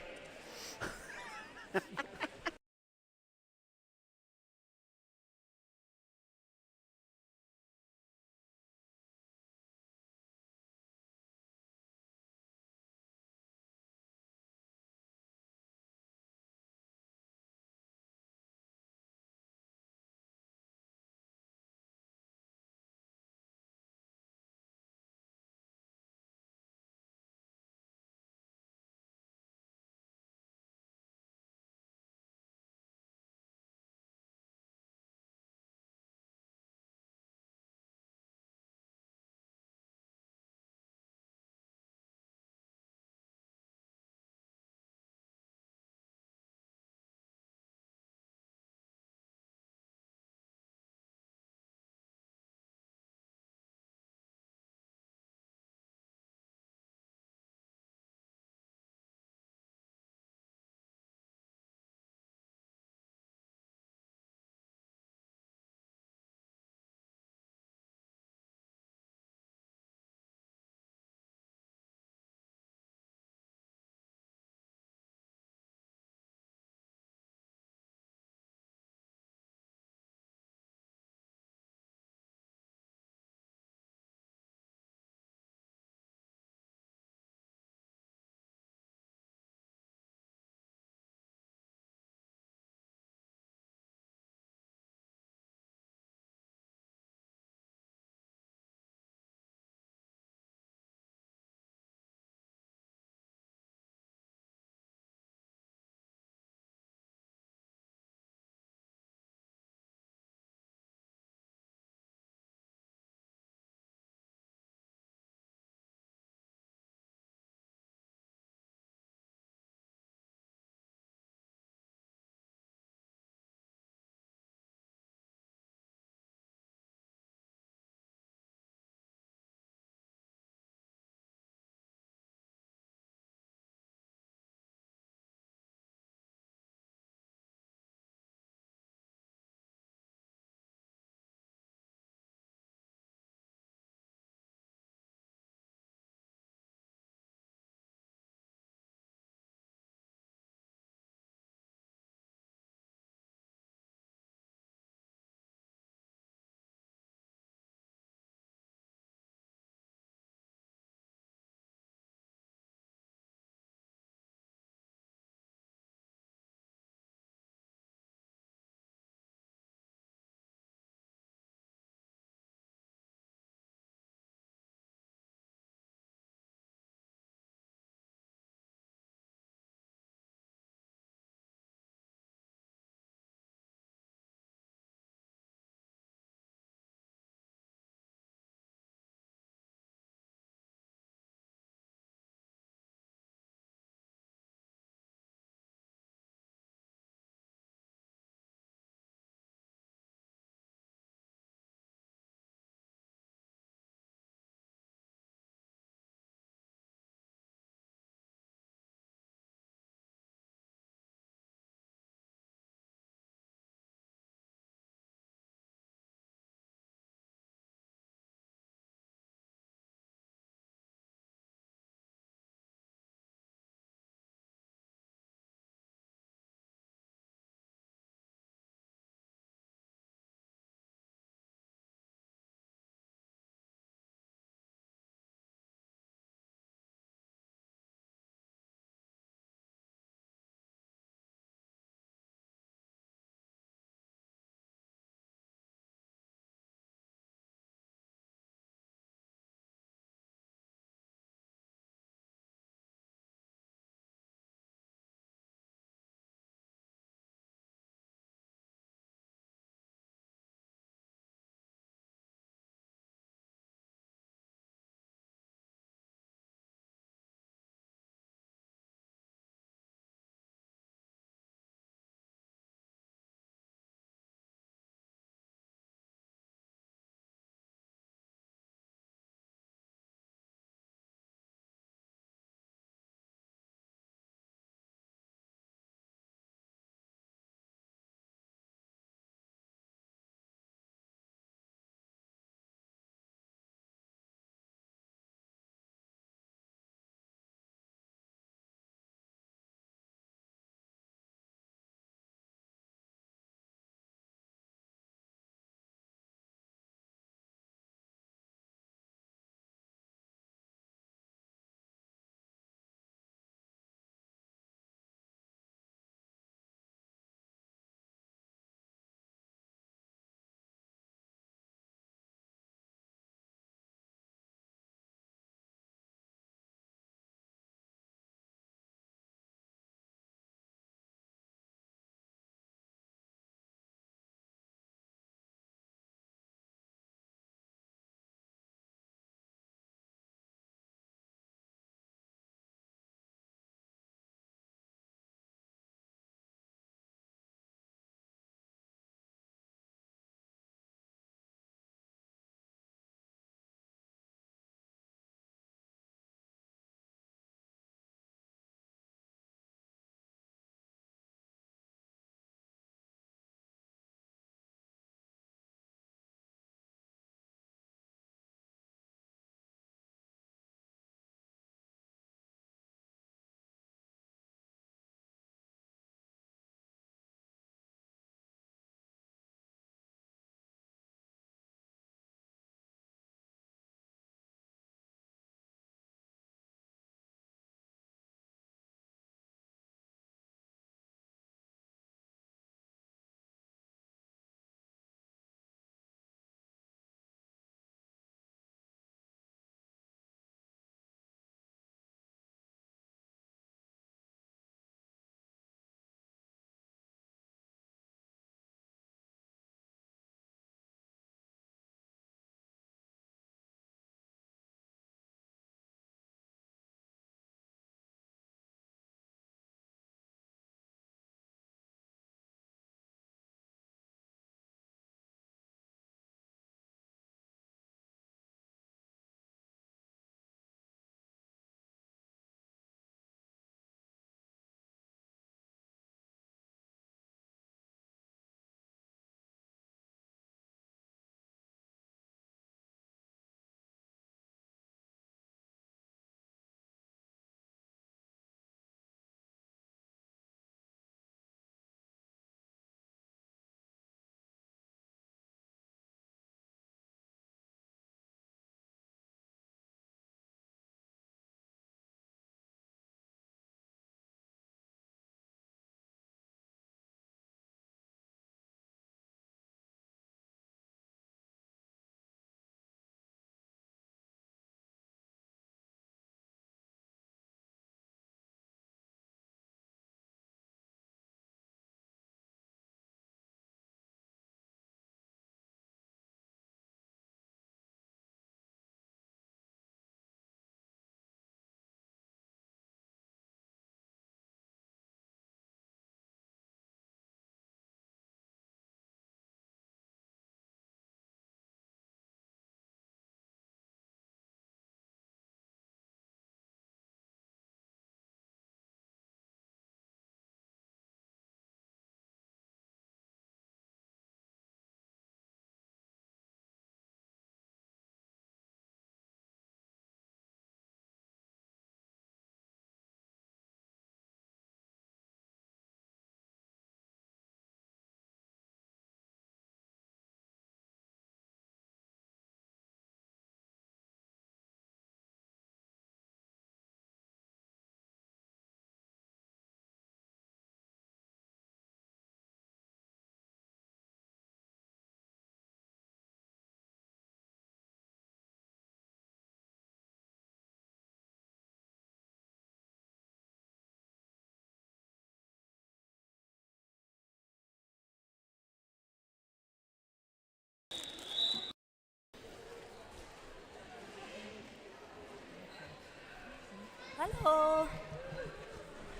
Hello.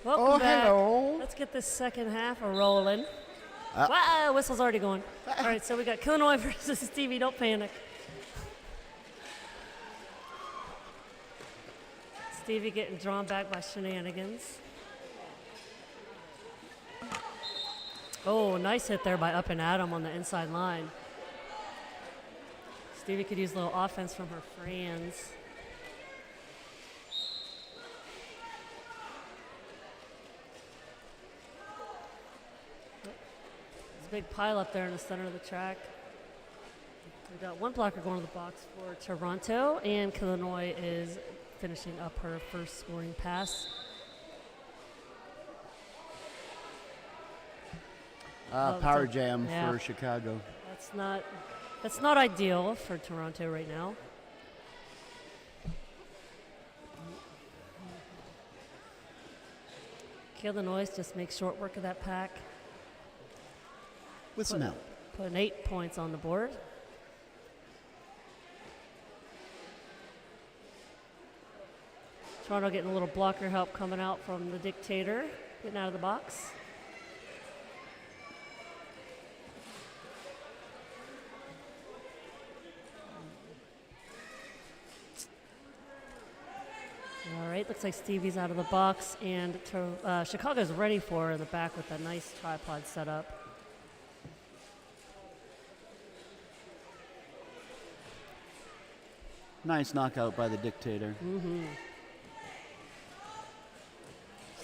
Welcome back. Hello. Let's get this second half rolling. Wow, whistle's already going. All right, so we got Illinois versus Stevie. Don't panic. Stevie getting drawn back by shenanigans. Oh, nice hit there by Up and Adam on the inside line. Stevie could use a little offense from her friends. There's a big pile up there in the center of the track. We got one blocker going to the box for Toronto, and Illinois is finishing up her first scoring pass. Power jam for Chicago. That's not ideal for Toronto right now. Illinois just makes short work of that pack. With some help. Putting 8 points on the board. Toronto getting a little blocker help coming out from the Dictator, getting out of the box. All right, looks like Stevie's out of the box, and Chicago's ready for her in the back with a nice tripod setup. Nice knockout by the Dictator. Mm-hmm.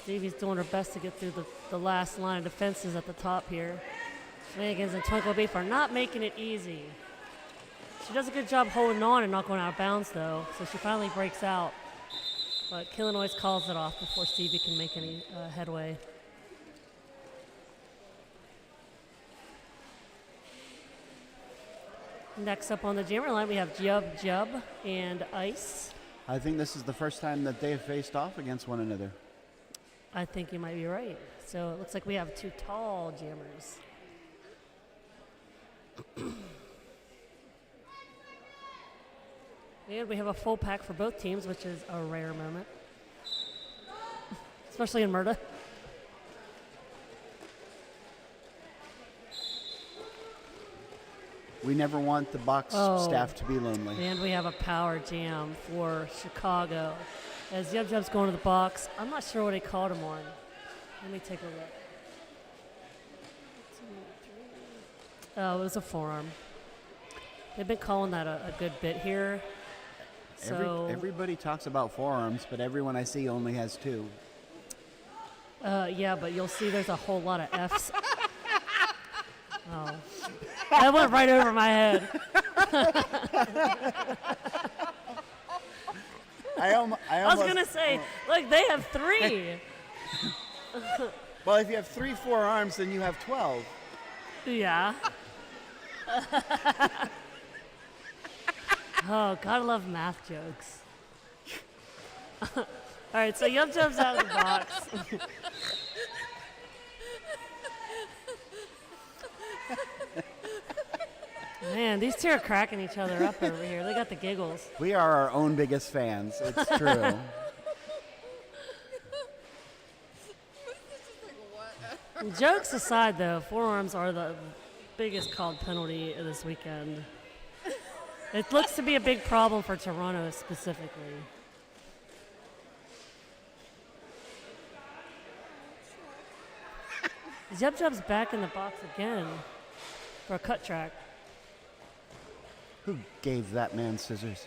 Stevie's doing her best to get through the last line of defenses at the top here. Shenanigans and Twinkle Beef are not making it easy. She does a good job holding on and not going out of bounds, though, so she finally breaks out. But Illinois calls it off before Stevie can make any headway. Next up on the jammer line, we have Jub Jub and Ice. I think this is the first time that they have faced off against one another. I think you might be right. So it looks like we have two tall jammers. And we have a full pack for both teams, which is a rare moment. Especially in Murda. We never want the box staff to be lonely. And we have a power jam for Chicago. As Yub Jub's going to the box, I'm not sure what he called him on. Let me take a look. 2, 3. Oh, it was a forearm. They've been calling that a good bit here. So Everybody talks about forearms, but everyone I see only has 2. yeah, but you'll see there's a whole lot of Fs. Oh, that went right over my head. I was gonna say, look, they have 3. Well, if you have 3 forearms, then you have 12. Yeah. Oh, gotta love math jokes. All right, so Yum Jum's out of the box. Man, these two are cracking each other up over here. They got the giggles. We are our own biggest fans. It's true. Jokes aside, though, forearms are the biggest called penalty this weekend. It looks to be a big problem for Toronto specifically. Jub Jub's back in the box again for a cut track. Who gave that man scissors?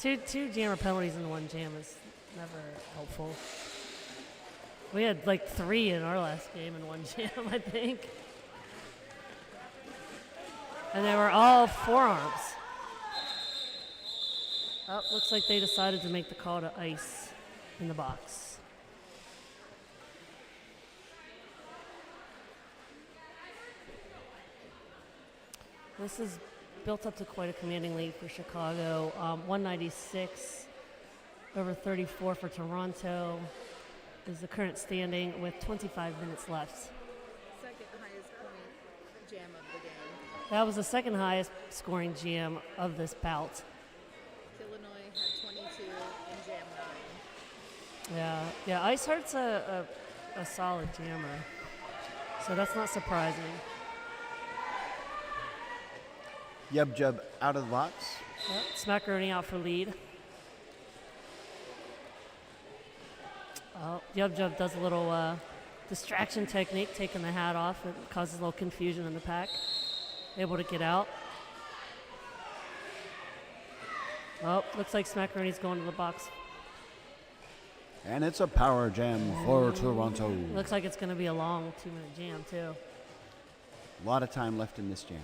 Two jammer penalties in one jam is never helpful. We had like 3 in our last game in one jam, I think. And they were all forearms. Oh, looks like they decided to make the call to ice in the box. This is built up to quite a commanding lead for Chicago. 196 over 34 for Toronto is the current standing with 25 minutes left. Second highest point jam of the game. That was the second highest scoring jam of this bout. Illinois had 22 in jam Yeah. Ice Heart's a solid jammer, so that's not surprising. Yub Jub out of the box. Yep. Smackaroni out for lead. Yub Jub does a little distraction technique, taking the hat off. It causes a little confusion in the pack. Able to get out. Oh, looks like Smackaroni's going to the box. And it's a power jam for Toronto. Looks like it's going to be a long 2-minute jam, too. A lot of time left in this jam.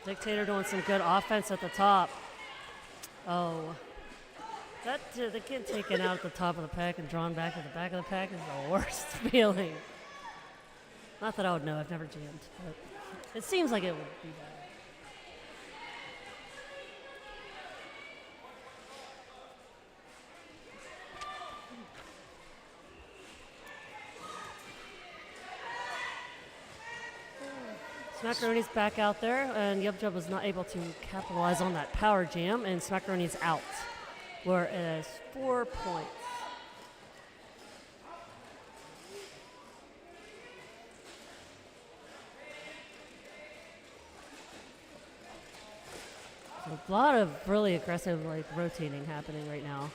Dictator doing some good offense at the top. Oh. The kid taken out at the top of the pack and drawn back at the back of the pack is the worst feeling. Not that I would know, I've never jammed, but it seems like it would be bad. Smackaroni's back out there, and Yub Jub was not able to capitalize on that power jam, and Smackaroni's out. Whereas 4 points. So a lot of really aggressive rotating happening right now.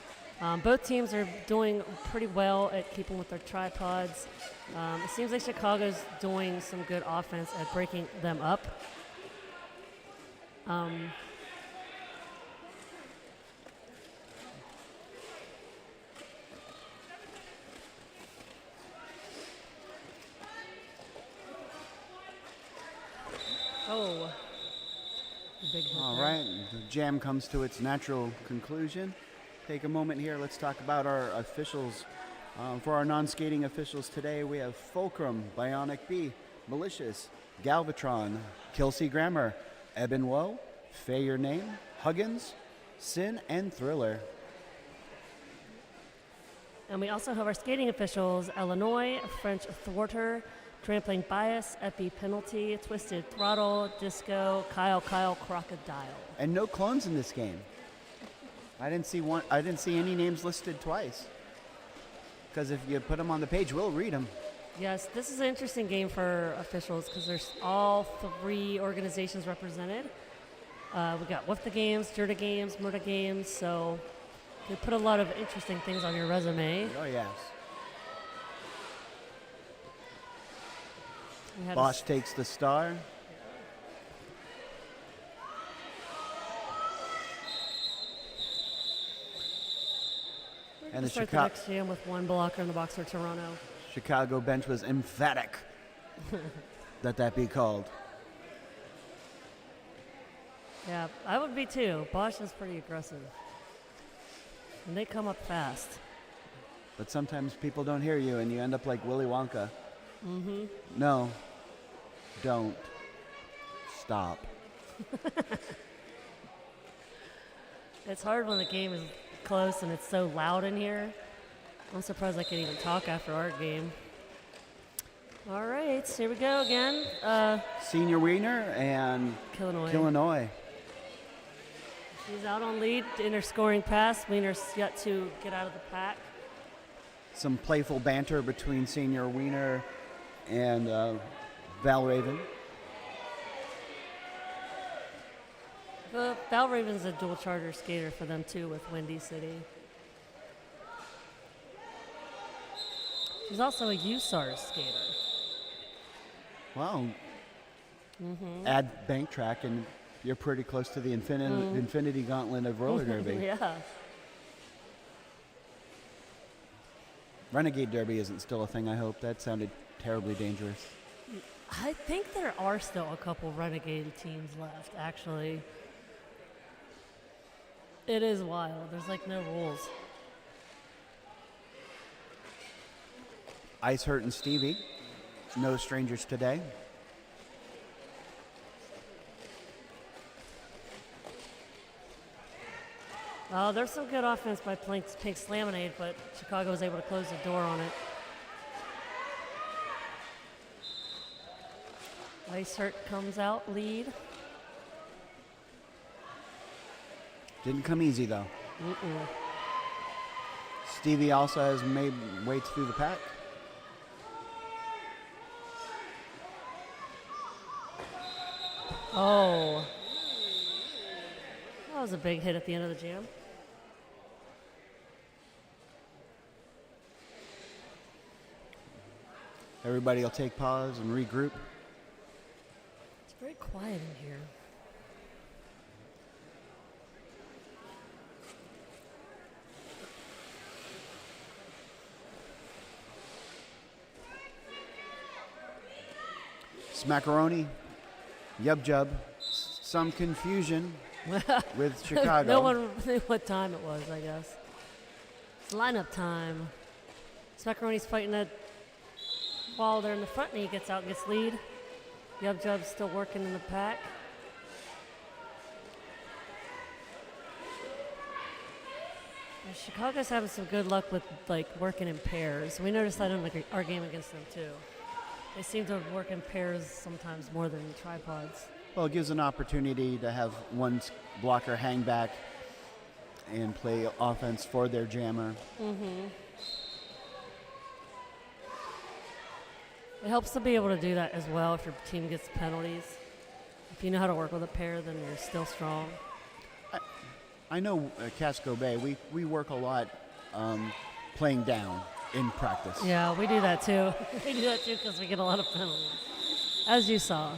Both teams are doing pretty well at keeping with their tripods. It seems like Chicago's doing some good offense at breaking them up. Oh. Big hit All there. right, the jam comes to its natural conclusion. Take a moment here. Let's talk about our officials. For our non-skating officials today, we have Fulcrum, Bionic Bee, Malicious, Galvatron, Kelsey Grammer, Eben Woe, Fay Your Name, Huggins, Sin, and Thriller. And we also have our skating officials, Illinois, French Thwarter, Trampling Bias, Epi Penalty, Twisted Throttle, Disco, Kyle Crocodile. And no clones in this game. I didn't see any names listed twice. Because if you put them on the page, we'll read them. Yes, this is an interesting game for officials because there's all 3 organizations represented. We got Woof the Games, Jerda Games, Murda Games, so you put a lot of interesting things on your resume. Oh, yes. We had Bosch takes the star. And the start the next jam with 1 blocker in the box for Toronto. Chicago bench was emphatic that be called. Yeah, I would be too. Bosch is pretty aggressive. And they come up fast. But sometimes people don't hear you and you end up like Willy Wonka. Mm-hmm. No, don't stop. It's hard when the game is close and it's so loud in here. I'm surprised I can even talk after our game. All right, here we go again. Senior Wiener and Illinois. She's out on lead in her scoring pass. Wiener's yet to get out of the pack. Some playful banter between Senior Wiener and Val Raven. Val Raven's a dual charter skater for them too with Windy City. She's also a USARS skater. Wow. Mm-hmm. Add bank track and you're pretty close to the infinity gauntlet of roller derby. Yeah. Renegade Derby isn't still a thing, I hope. That sounded terribly dangerous. I think there are still a couple Renegade teams left, actually. It is wild. There's like no rules. Ice Hurt and Stevie, no strangers today. There's some good offense by Pink Slaminade, but Chicago was able to close the door on it. Ice Hurt comes out lead. Didn't come easy, though. Mm-mm. Stevie also has made weights through the pack. Oh. That was a big hit at the end of the jam. Everybody will take pause and regroup. It's very quiet in here. Smackaroni, Yub Jub, some confusion with Chicago. No one knew what time it was, I guess. It's lineup time. Smackaroni's fighting a wall there in the front, and he gets out and gets lead. Yub Jub's still working in the pack. And Chicago's having some good luck with like working in pairs. We noticed that in our game against them too. They seem to work in pairs sometimes more than tripods. Well, it gives an opportunity to have one blocker hang back and play offense for their jammer. Mm-hmm. It helps to be able to do that as well if your team gets penalties. If you know how to work with a pair, then you're still strong. I know Casco Bay, we work a lot playing down in practice. Yeah, we do that too. We do that too because we get a lot of penalties, as you saw.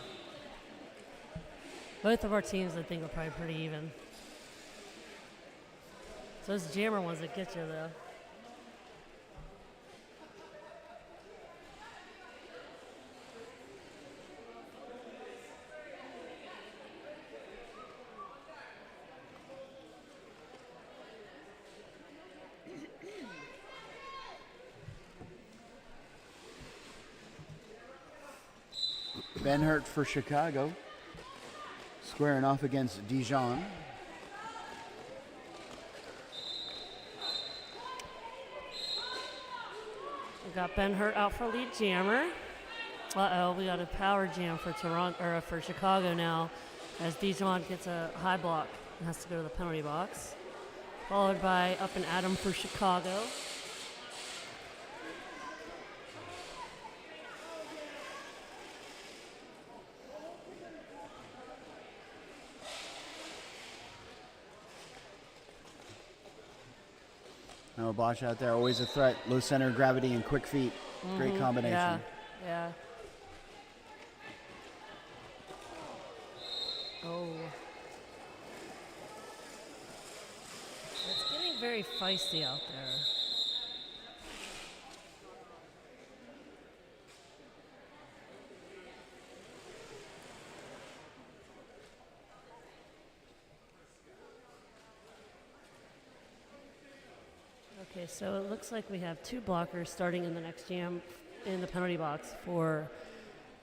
Both of our teams, I think, are probably pretty even. So those jammer ones that get you, though. Ben Hurt for Chicago, squaring off against Dijon. We got Ben Hurt out for lead jammer. Uh-oh, we got a power jam for Toronto or for Chicago now, as Dijon gets a high block and has to go to the penalty box. Followed by up and Adam for Chicago. Now Bosch out there, always a threat. Low center of gravity and quick feet. Great combination. Yeah, yeah. Oh. It's getting very feisty out there. Okay, so it looks like we have two blockers starting in the next jam in the penalty box for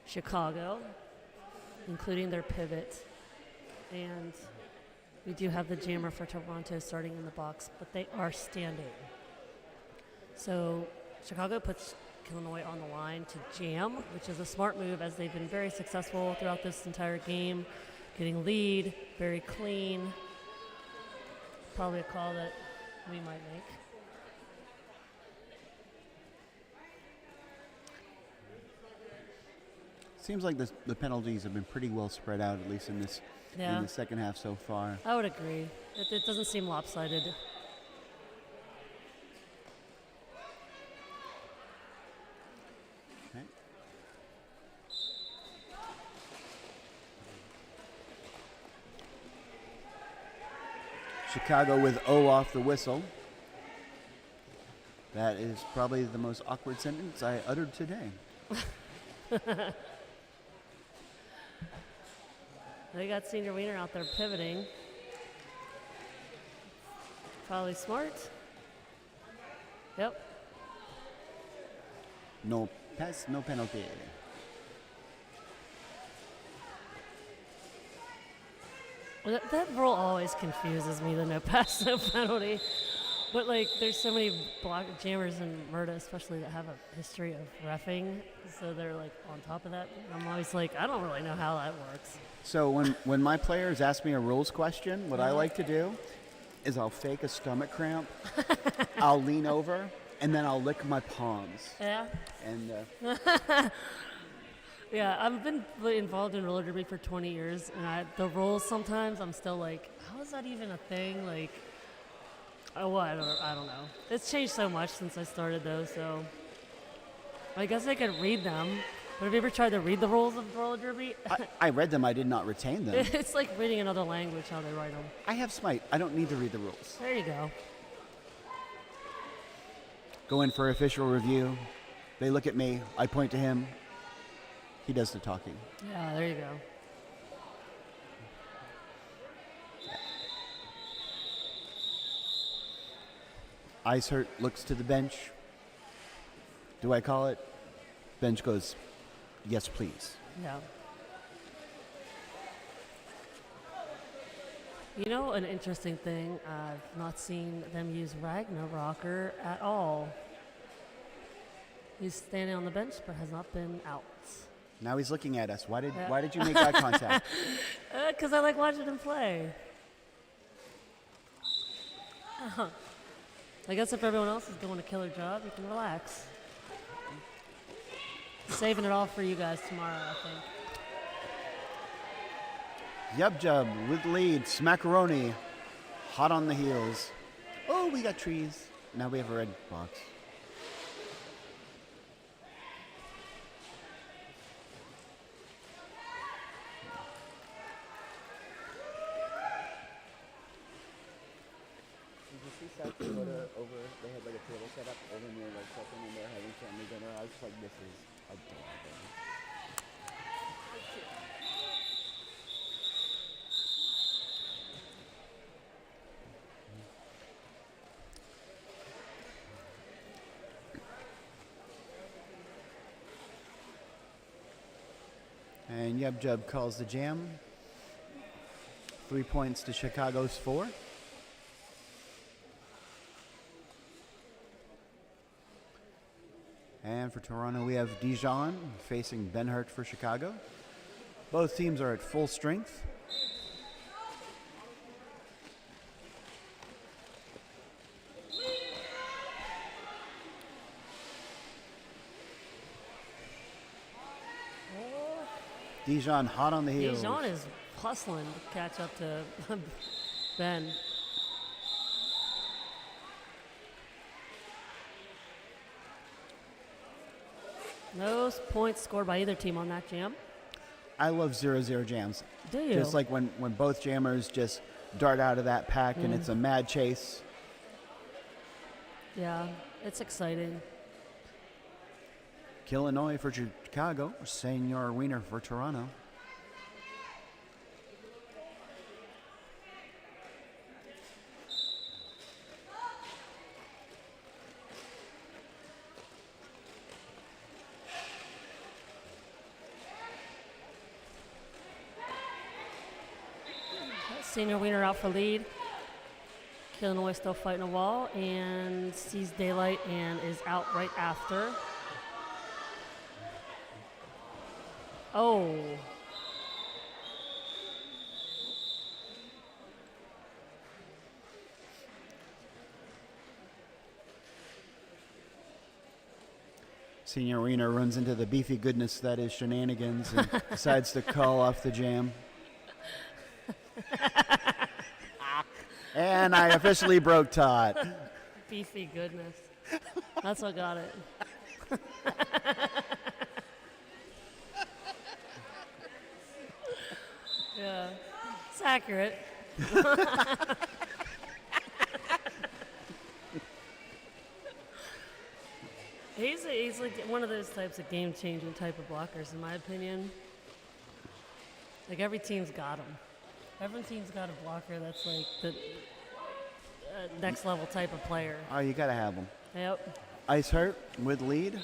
Chicago, including their pivot. And we do have the jammer for Toronto starting in the box, but they are standing. So Chicago puts Illinois on the line to jam, which is a smart move as they've been very successful throughout this entire game, getting lead, very clean. Probably a call that we might make. Seems like the penalties have been pretty well spread out, at least in this in the second half so far. I would agree. It doesn't seem lopsided. Okay. Chicago with O off the whistle. That is probably the most awkward sentence I uttered today. They got Senior Wiener out there pivoting. Probably smart. Yep. No pass, no penalty. Well, that rule always confuses me, the no pass, no penalty. But, like, there's so many block jammers in Murda, especially that have a history of reffing. So they're, like, on top of that. I'm always like, I don't really know how that works. So when my players ask me a rules question, what I like to do is I'll fake a stomach cramp, I'll lean over, and then I'll lick my palms. Yeah. And Yeah, I've been involved in roller derby for 20 years, and the rolls sometimes I'm still like, how is that even a thing? Like, oh, I don't know. It's changed so much since I started those, so I guess I could read them. But have you ever tried to read the rules of roller derby? I read them, I did not retain them. It's like reading another language how they write them. I have Smite. I don't need to read the rules. There you go. Go in for official review. They look at me. I point to him. He does the talking. Yeah, there you go. Ice Hurt looks to the bench. Do I call it? Bench goes, yes, please. Yeah. You know, an interesting thing, I've not seen them use Ragnarrocker at all. He's standing on the bench, but has not been out. Now he's looking at us. Why did you make eye contact? Because I like watching him play. I guess if everyone else is doing a killer job, you can relax. Saving it all for you guys tomorrow, I think. Yub Jub with lead. Smackaroni hot on the heels. Oh, we got trees. Now we have a red box. They had like a table set up over near like something and they're having family dinner. I was just like, this is adorable. And Yub Jub calls the jam. 3 points to Chicago's 4. And for Toronto, we have Dijon facing Ben Hurt for Chicago. Both teams are at full strength. Dijon hot on the heels. Dijon is hustling to catch up to Ben. No points scored by either team on that jam. I love 0-0 jams. Do you? Just like when both jammers just dart out of that pack and it's a mad chase. Yeah, it's exciting. Illinois for Chicago. Senor Wiener for Toronto. Senior Wiener out for lead. Illinois still fighting a wall and sees daylight and is out right after. Oh. Senior Wiener runs into the beefy goodness that is shenanigans and decides to call off the jam. And I officially broke Todd. Beefy goodness. That's what got it. Yeah, it's accurate. He's like one of those types of game-changing type of blockers, in my opinion. Like every team's got him. Every team's got a blocker that's like the next level type of player. Oh, you gotta have them. Yep. Ice Hurt with lead.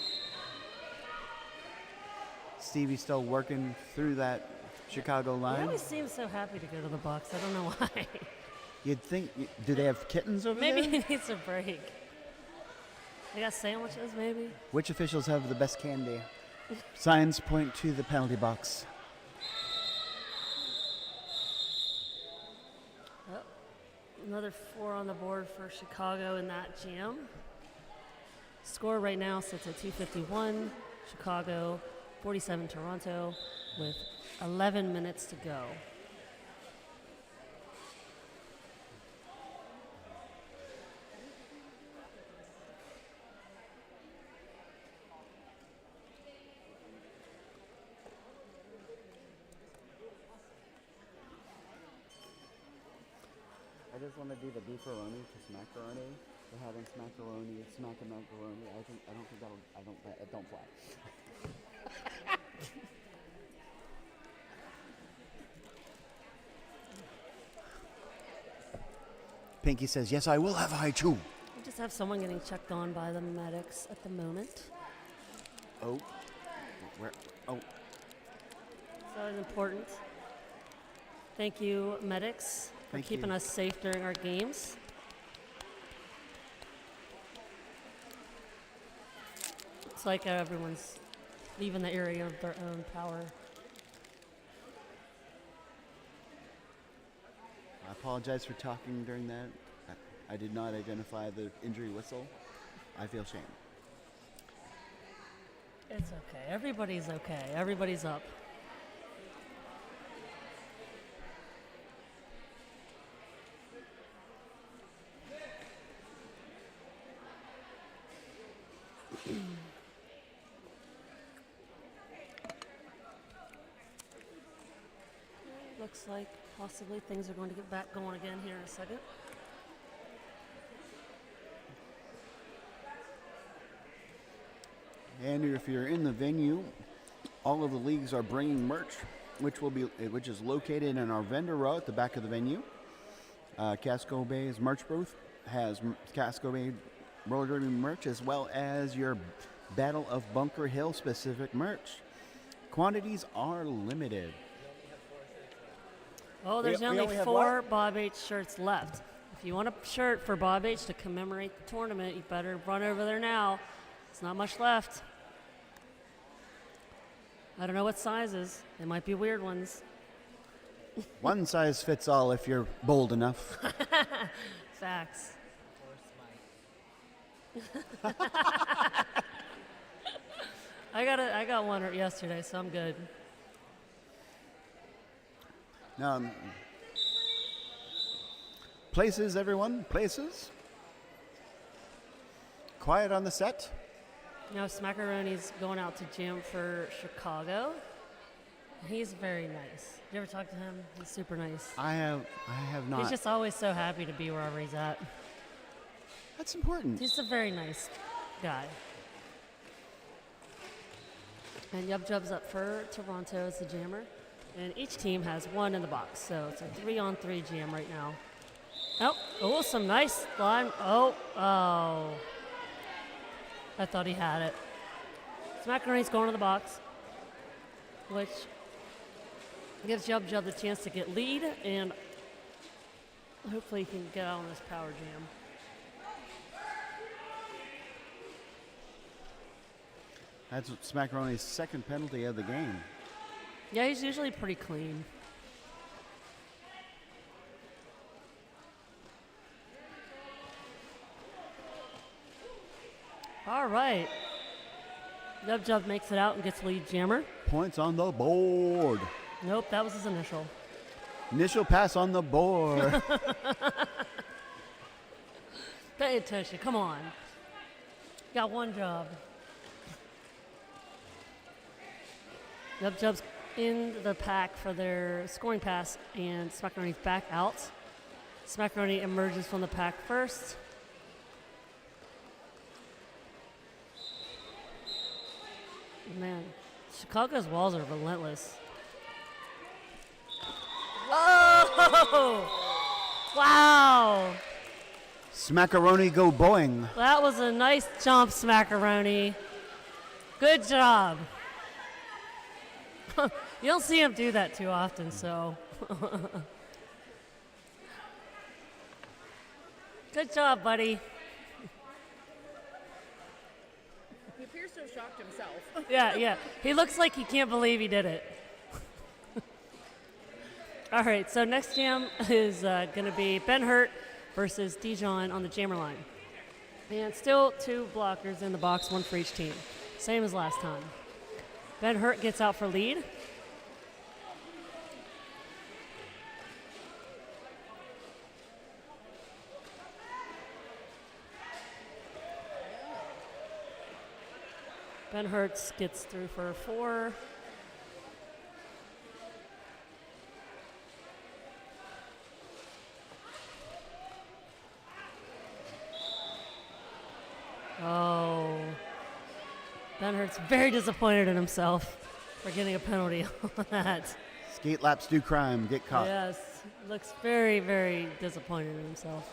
Stevie's still working through that Chicago He line. always seems so happy to go to the Bucks. I don't know why. You'd think, do they have kittens over Maybe there? he needs a break. They got sandwiches, maybe? Which officials have the best candy? Signs point to the penalty box. Another 4 on the board for Chicago in that jam. Score right now sits at 251. Chicago, 47 Toronto, with 11 minutes to go. I just want to do the beefaroni to smackaroni. We're having smackaroni, smack and macaroni. I don't think it don't fly. Pinky says, yes, I will have high chew. We just have someone getting checked on by the medics at the moment. Oh, where? Oh, So it's important. Thank you, medics, for Thank keeping you. us safe during our games. It's like everyone's leaving the area of their own power. I apologize for talking during that. I did not identify the injury whistle. I feel shame. It's okay. Everybody's okay. Everybody's up. Looks like possibly things are going to get back going again here in a second. And if you're in the venue, all of the leagues are bringing merch, which is located in our vendor row at the back of the venue. Casco Bay's merch booth has Casco Bay roller derby merch, as well as your Battle of Bunker Hill specific merch. Quantities are limited. Oh, there's we only only have 4 Bob H shirts left. If you want a shirt for Bob H to commemorate the tournament, you better run over there now. There's not much left. I don't know what sizes. They might be weird ones. One size fits all if you're bold enough. Facts. I got one yesterday, so I'm good. Now, places, everyone, places. Quiet on the set. Now Smackaroni's going out to jam for Chicago. He's very nice. You ever talk to him? He's super nice. I have not. He's just always so happy to be wherever he's at. That's important. He's a very nice guy. And Yub Jub's up for Toronto as the jammer. And each team has 1 in the box. So it's a 3-on-3 jam right now. Oh, some nice line. Oh. I thought he had it. Smackaroni's going to the box, which gives Yub Jub the chance to get lead, and hopefully he can get out on this power jam. That's Smackaroni's second penalty of the game. Yeah, he's usually pretty clean. All right. Yub Jub makes it out and gets lead jammer. Points on the board. Nope, that was his initial. Initial pass on the board. Pay attention, come on. Got one job. Yub Jub's in the pack for their scoring pass, and Smackaroni's back out. Smackaroni emerges from the pack first. Man, Chicago's walls are relentless. Oh! Wow! Smackaroni go Boeing. That was a nice jump, Smackaroni. Good job. You don't see him do that too often, so. Good job, buddy. He appears to have shocked himself. Yeah. He looks like he can't believe he did it. All right, so next jam is going to be Ben Hurt versus Dijon on the jammer line. And still 2 blockers in the box, 1 for each team. Same as last time. Ben Hurt gets out for lead. Ben Hurts gets through for 4. Oh. Ben Hurts very disappointed in himself for getting a penalty on that. Skate laps do crime, get caught. Yes, looks very, very disappointed in himself.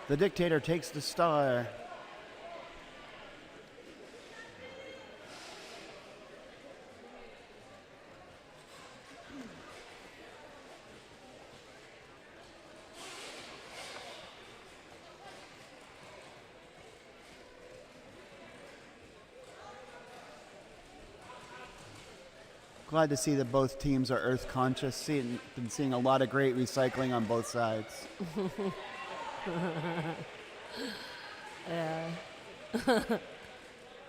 The Dictator takes the star. Glad to see that both teams are earth conscious. Been seeing a lot of great recycling on both sides. Yeah.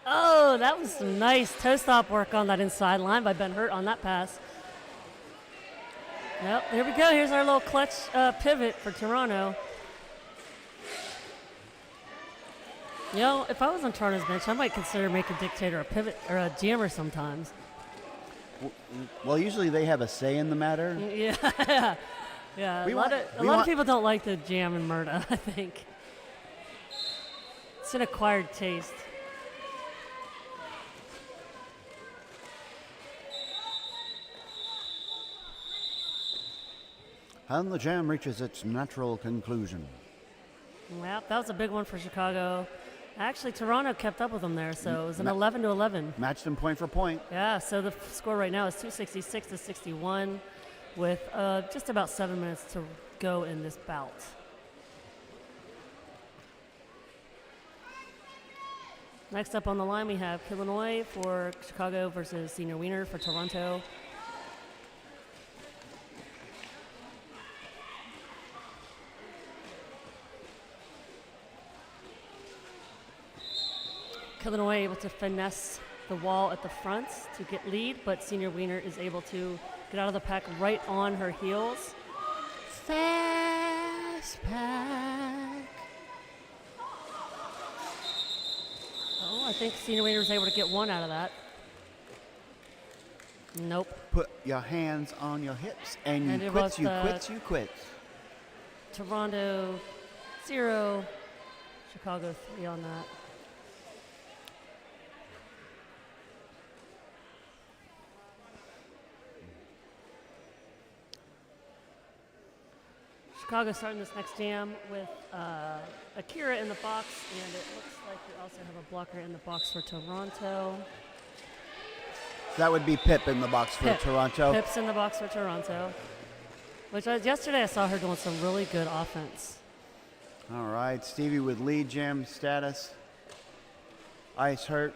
Oh, that was some nice toe stop work on that inside line by Ben Hurt on that pass. Yep, here we go. Here's our little clutch pivot for Toronto. You know, if I was on Toronto's bench, I might consider making Dictator a pivot or a jammer sometimes. Well, usually they have a say in the matter. Yeah. Yeah, a lot of people don't like the jam and Murda, I think. It's an acquired taste. And the jam reaches its natural conclusion. Yep, that was a big one for Chicago. Actually, Toronto kept up with them there, so it was an 11-11. Matched them point for point. Yeah, so the score right now is 266-61 with just about 7 minutes to go in this bout. Next up on the line, we have Illinois for Chicago versus Senior Wiener for Toronto. Illinois able to finesse the wall at the front to get lead, but Senior Wiener is able to get out of the pack right on her heels. Fast pack. Oh, I think Senior Wiener was able to get one out of that. Nope. Put your hands on your hips and And you it quit, was you the- quit, you quit. Toronto 0, Chicago 3 on that. Chicago starting this next jam with Akira in the box, and it looks like we also have a blocker in the box for Toronto. That would be Pip in the box for Pip. Toronto. Pip's in the box for Toronto. Yesterday I saw her doing some really good offense. All right, Stevie with lead jam status. Ice Hurt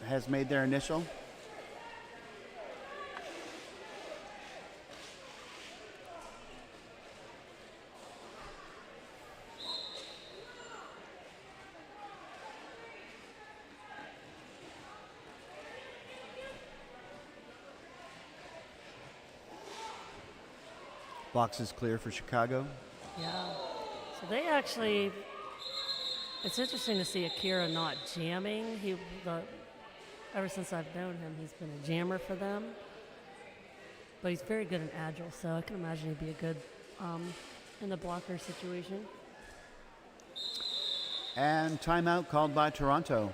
has made their initial. Box is clear for Chicago. Yeah. So they actually, it's interesting to see Akira not jamming. Ever since I've known him, he's been a jammer for them. But he's very good and agile, so I can imagine he'd be a good in the blocker situation. And timeout called by Toronto.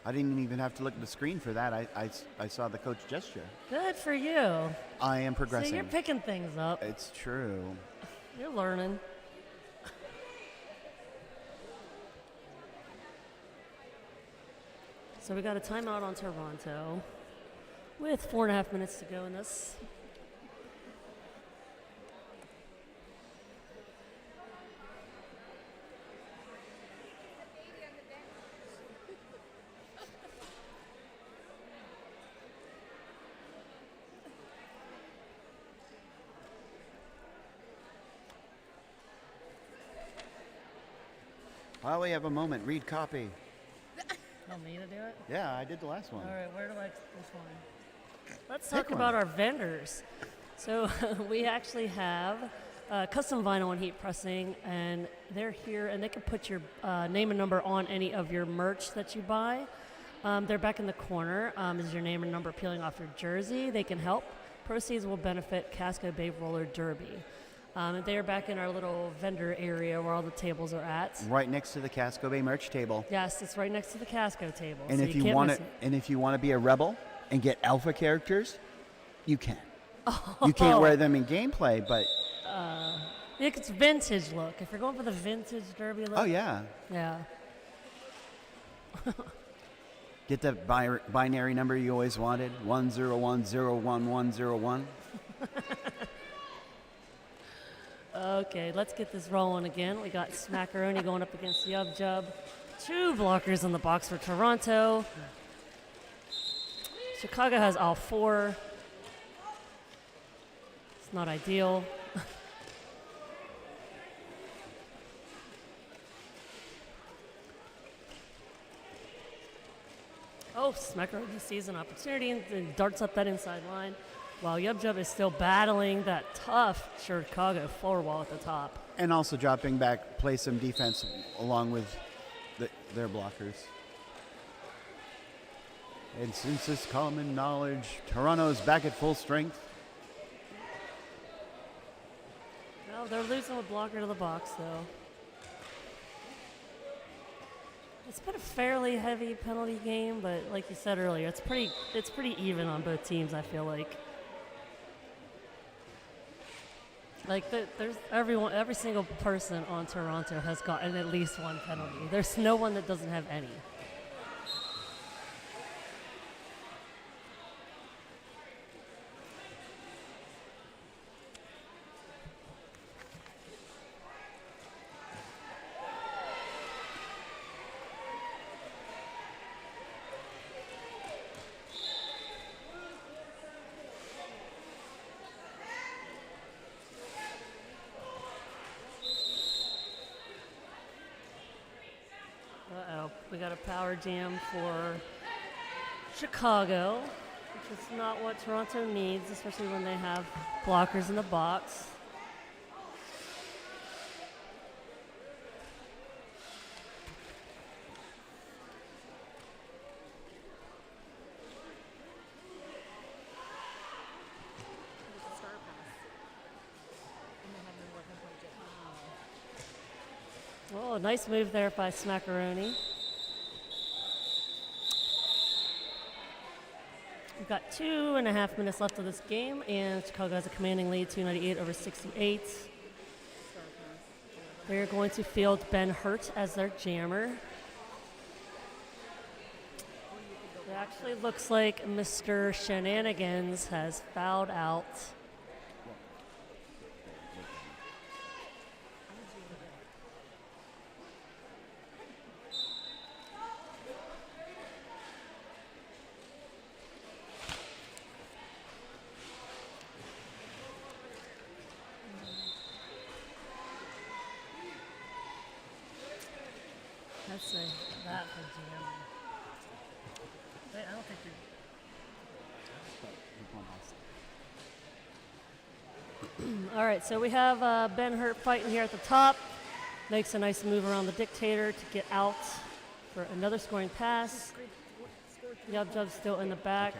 I didn't even have to look at the screen for that. I saw the coach gesture. Good for you. I am progressing. So you're picking things up. It's true. You're learning. So we got a timeout on Toronto with 4.5 minutes to go in this. While we have a moment, read copy. Want me to do it? Yeah, I did the last one. All right, which one? Let's Pick talk one. about our vendors. So we actually have custom vinyl and heat pressing, and they're here, and they can put your name and number on any of your merch that you buy. They're back in the corner. Is your name and number peeling off your jersey? They can help. Proceeds will benefit Casco Bay Roller Derby. And they are back in our little vendor area where all the tables are at. Right next to the Casco Bay merch table. Yes, it's right next to the Casco table. And so if you you can't want miss to, it. and if you want to be a rebel and get alpha characters, you can. You can't wear them in gameplay, but It's vintage look. If you're going for the vintage derby look. oh yeah, Yeah. get that binary number you always wanted, 101011101. Okay, let's get this rolling again. We got Smackaroni going up against Yub Jub. 2 blockers in the box for Toronto. Chicago has all 4. It's not ideal. Oh, Smackaroni sees an opportunity and darts up that inside line. While Yub Jub is still battling that tough Chicago floor wall at the top. And also dropping back, play some defense along with their blockers. And since it's common knowledge, Toronto's back at full strength. No, they're losing a blocker to the box, though. It's been a fairly heavy penalty game, but like you said earlier, it's pretty even on both teams, I feel like. Like there's every single person on Toronto has gotten at least 1 penalty. There's no one that doesn't have any. Uh-oh, we got a power jam for Chicago, which is not what Toronto needs, especially when they have blockers in the box. Oh, nice move there by Smackaroni. We've got 2.5 minutes left of this game, and Chicago has a commanding lead, 298 over 68. They're going to field Ben Hurt as their jammer. It actually looks like Mr. Shenanigans has fouled out. Let's say that for jamming. Wait, I don't think you're. All right, so we have Ben Hurt fighting here at the top. Makes a nice move around the dictator to get out for another scoring pass. Yub Jub's still in the back,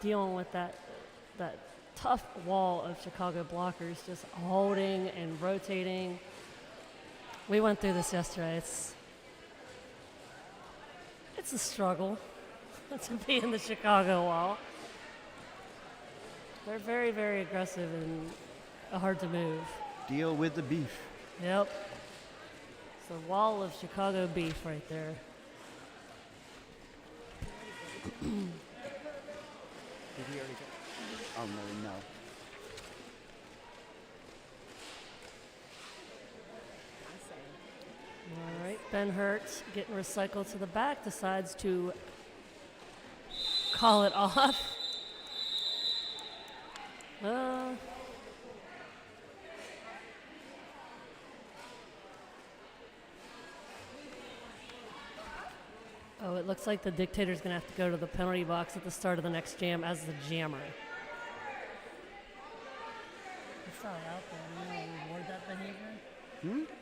dealing with that tough wall of Chicago blockers, just holding and rotating. We went through this yesterday. It's a struggle to be in the Chicago wall. They're very, very aggressive and hard to move. Deal with the beef. Yep. It's the wall of Chicago beef right there. Did he already go? Oh, no. All right, Ben Hurt getting recycled to the back, decides to call it off. Oh, it looks like the Dictator's going to have to go to the penalty box at the start of the next jam as the jammer. It's fouled out there. You want to reward that behavior?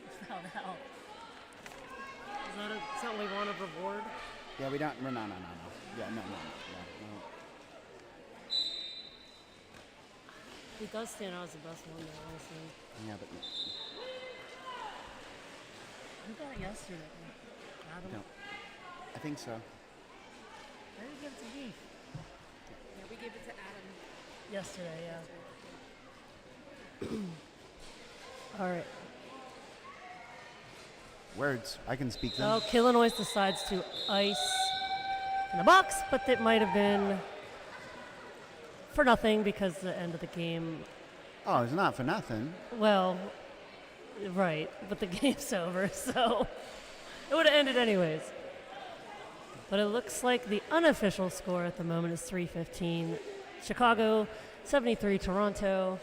It's fouled out. Is that something we want to reward? Yeah, we don't. No. Yeah, no. He does stand out as the best one, though, honestly. Yeah, but Who got it yesterday? Adam? no. I think so. Where did you give it to Beef? Yeah, we gave it to Adam. Yesterday, yeah. All right. Words. I can speak them. So Illinois decides to ice in the box, but it might have been for nothing because the end of the game. Oh, it's not for nothing. Well, right, but the game's over, so it would have ended anyways. But it looks like the unofficial score at the moment is 3-15. Chicago, 73, Toronto.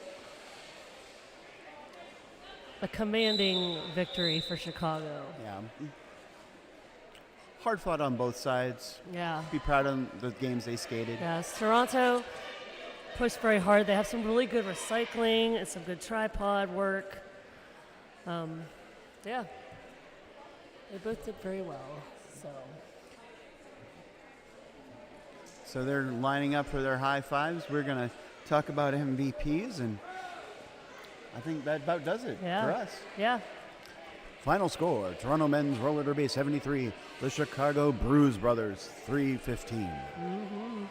A commanding victory for Chicago. Yeah. Hard fought on both sides. Yeah. Be proud of the games they skated. Yes, Toronto pushed very hard. They have some really good recycling and some good tripod work. Yeah, they both did very well. So they're lining up for their high fives. We're going to talk about MVPs, and I think that about does it for us. Yeah. Final score, Toronto men's roller derby 73, the Chicago Bruise brothers 3-15. Mm-hmm.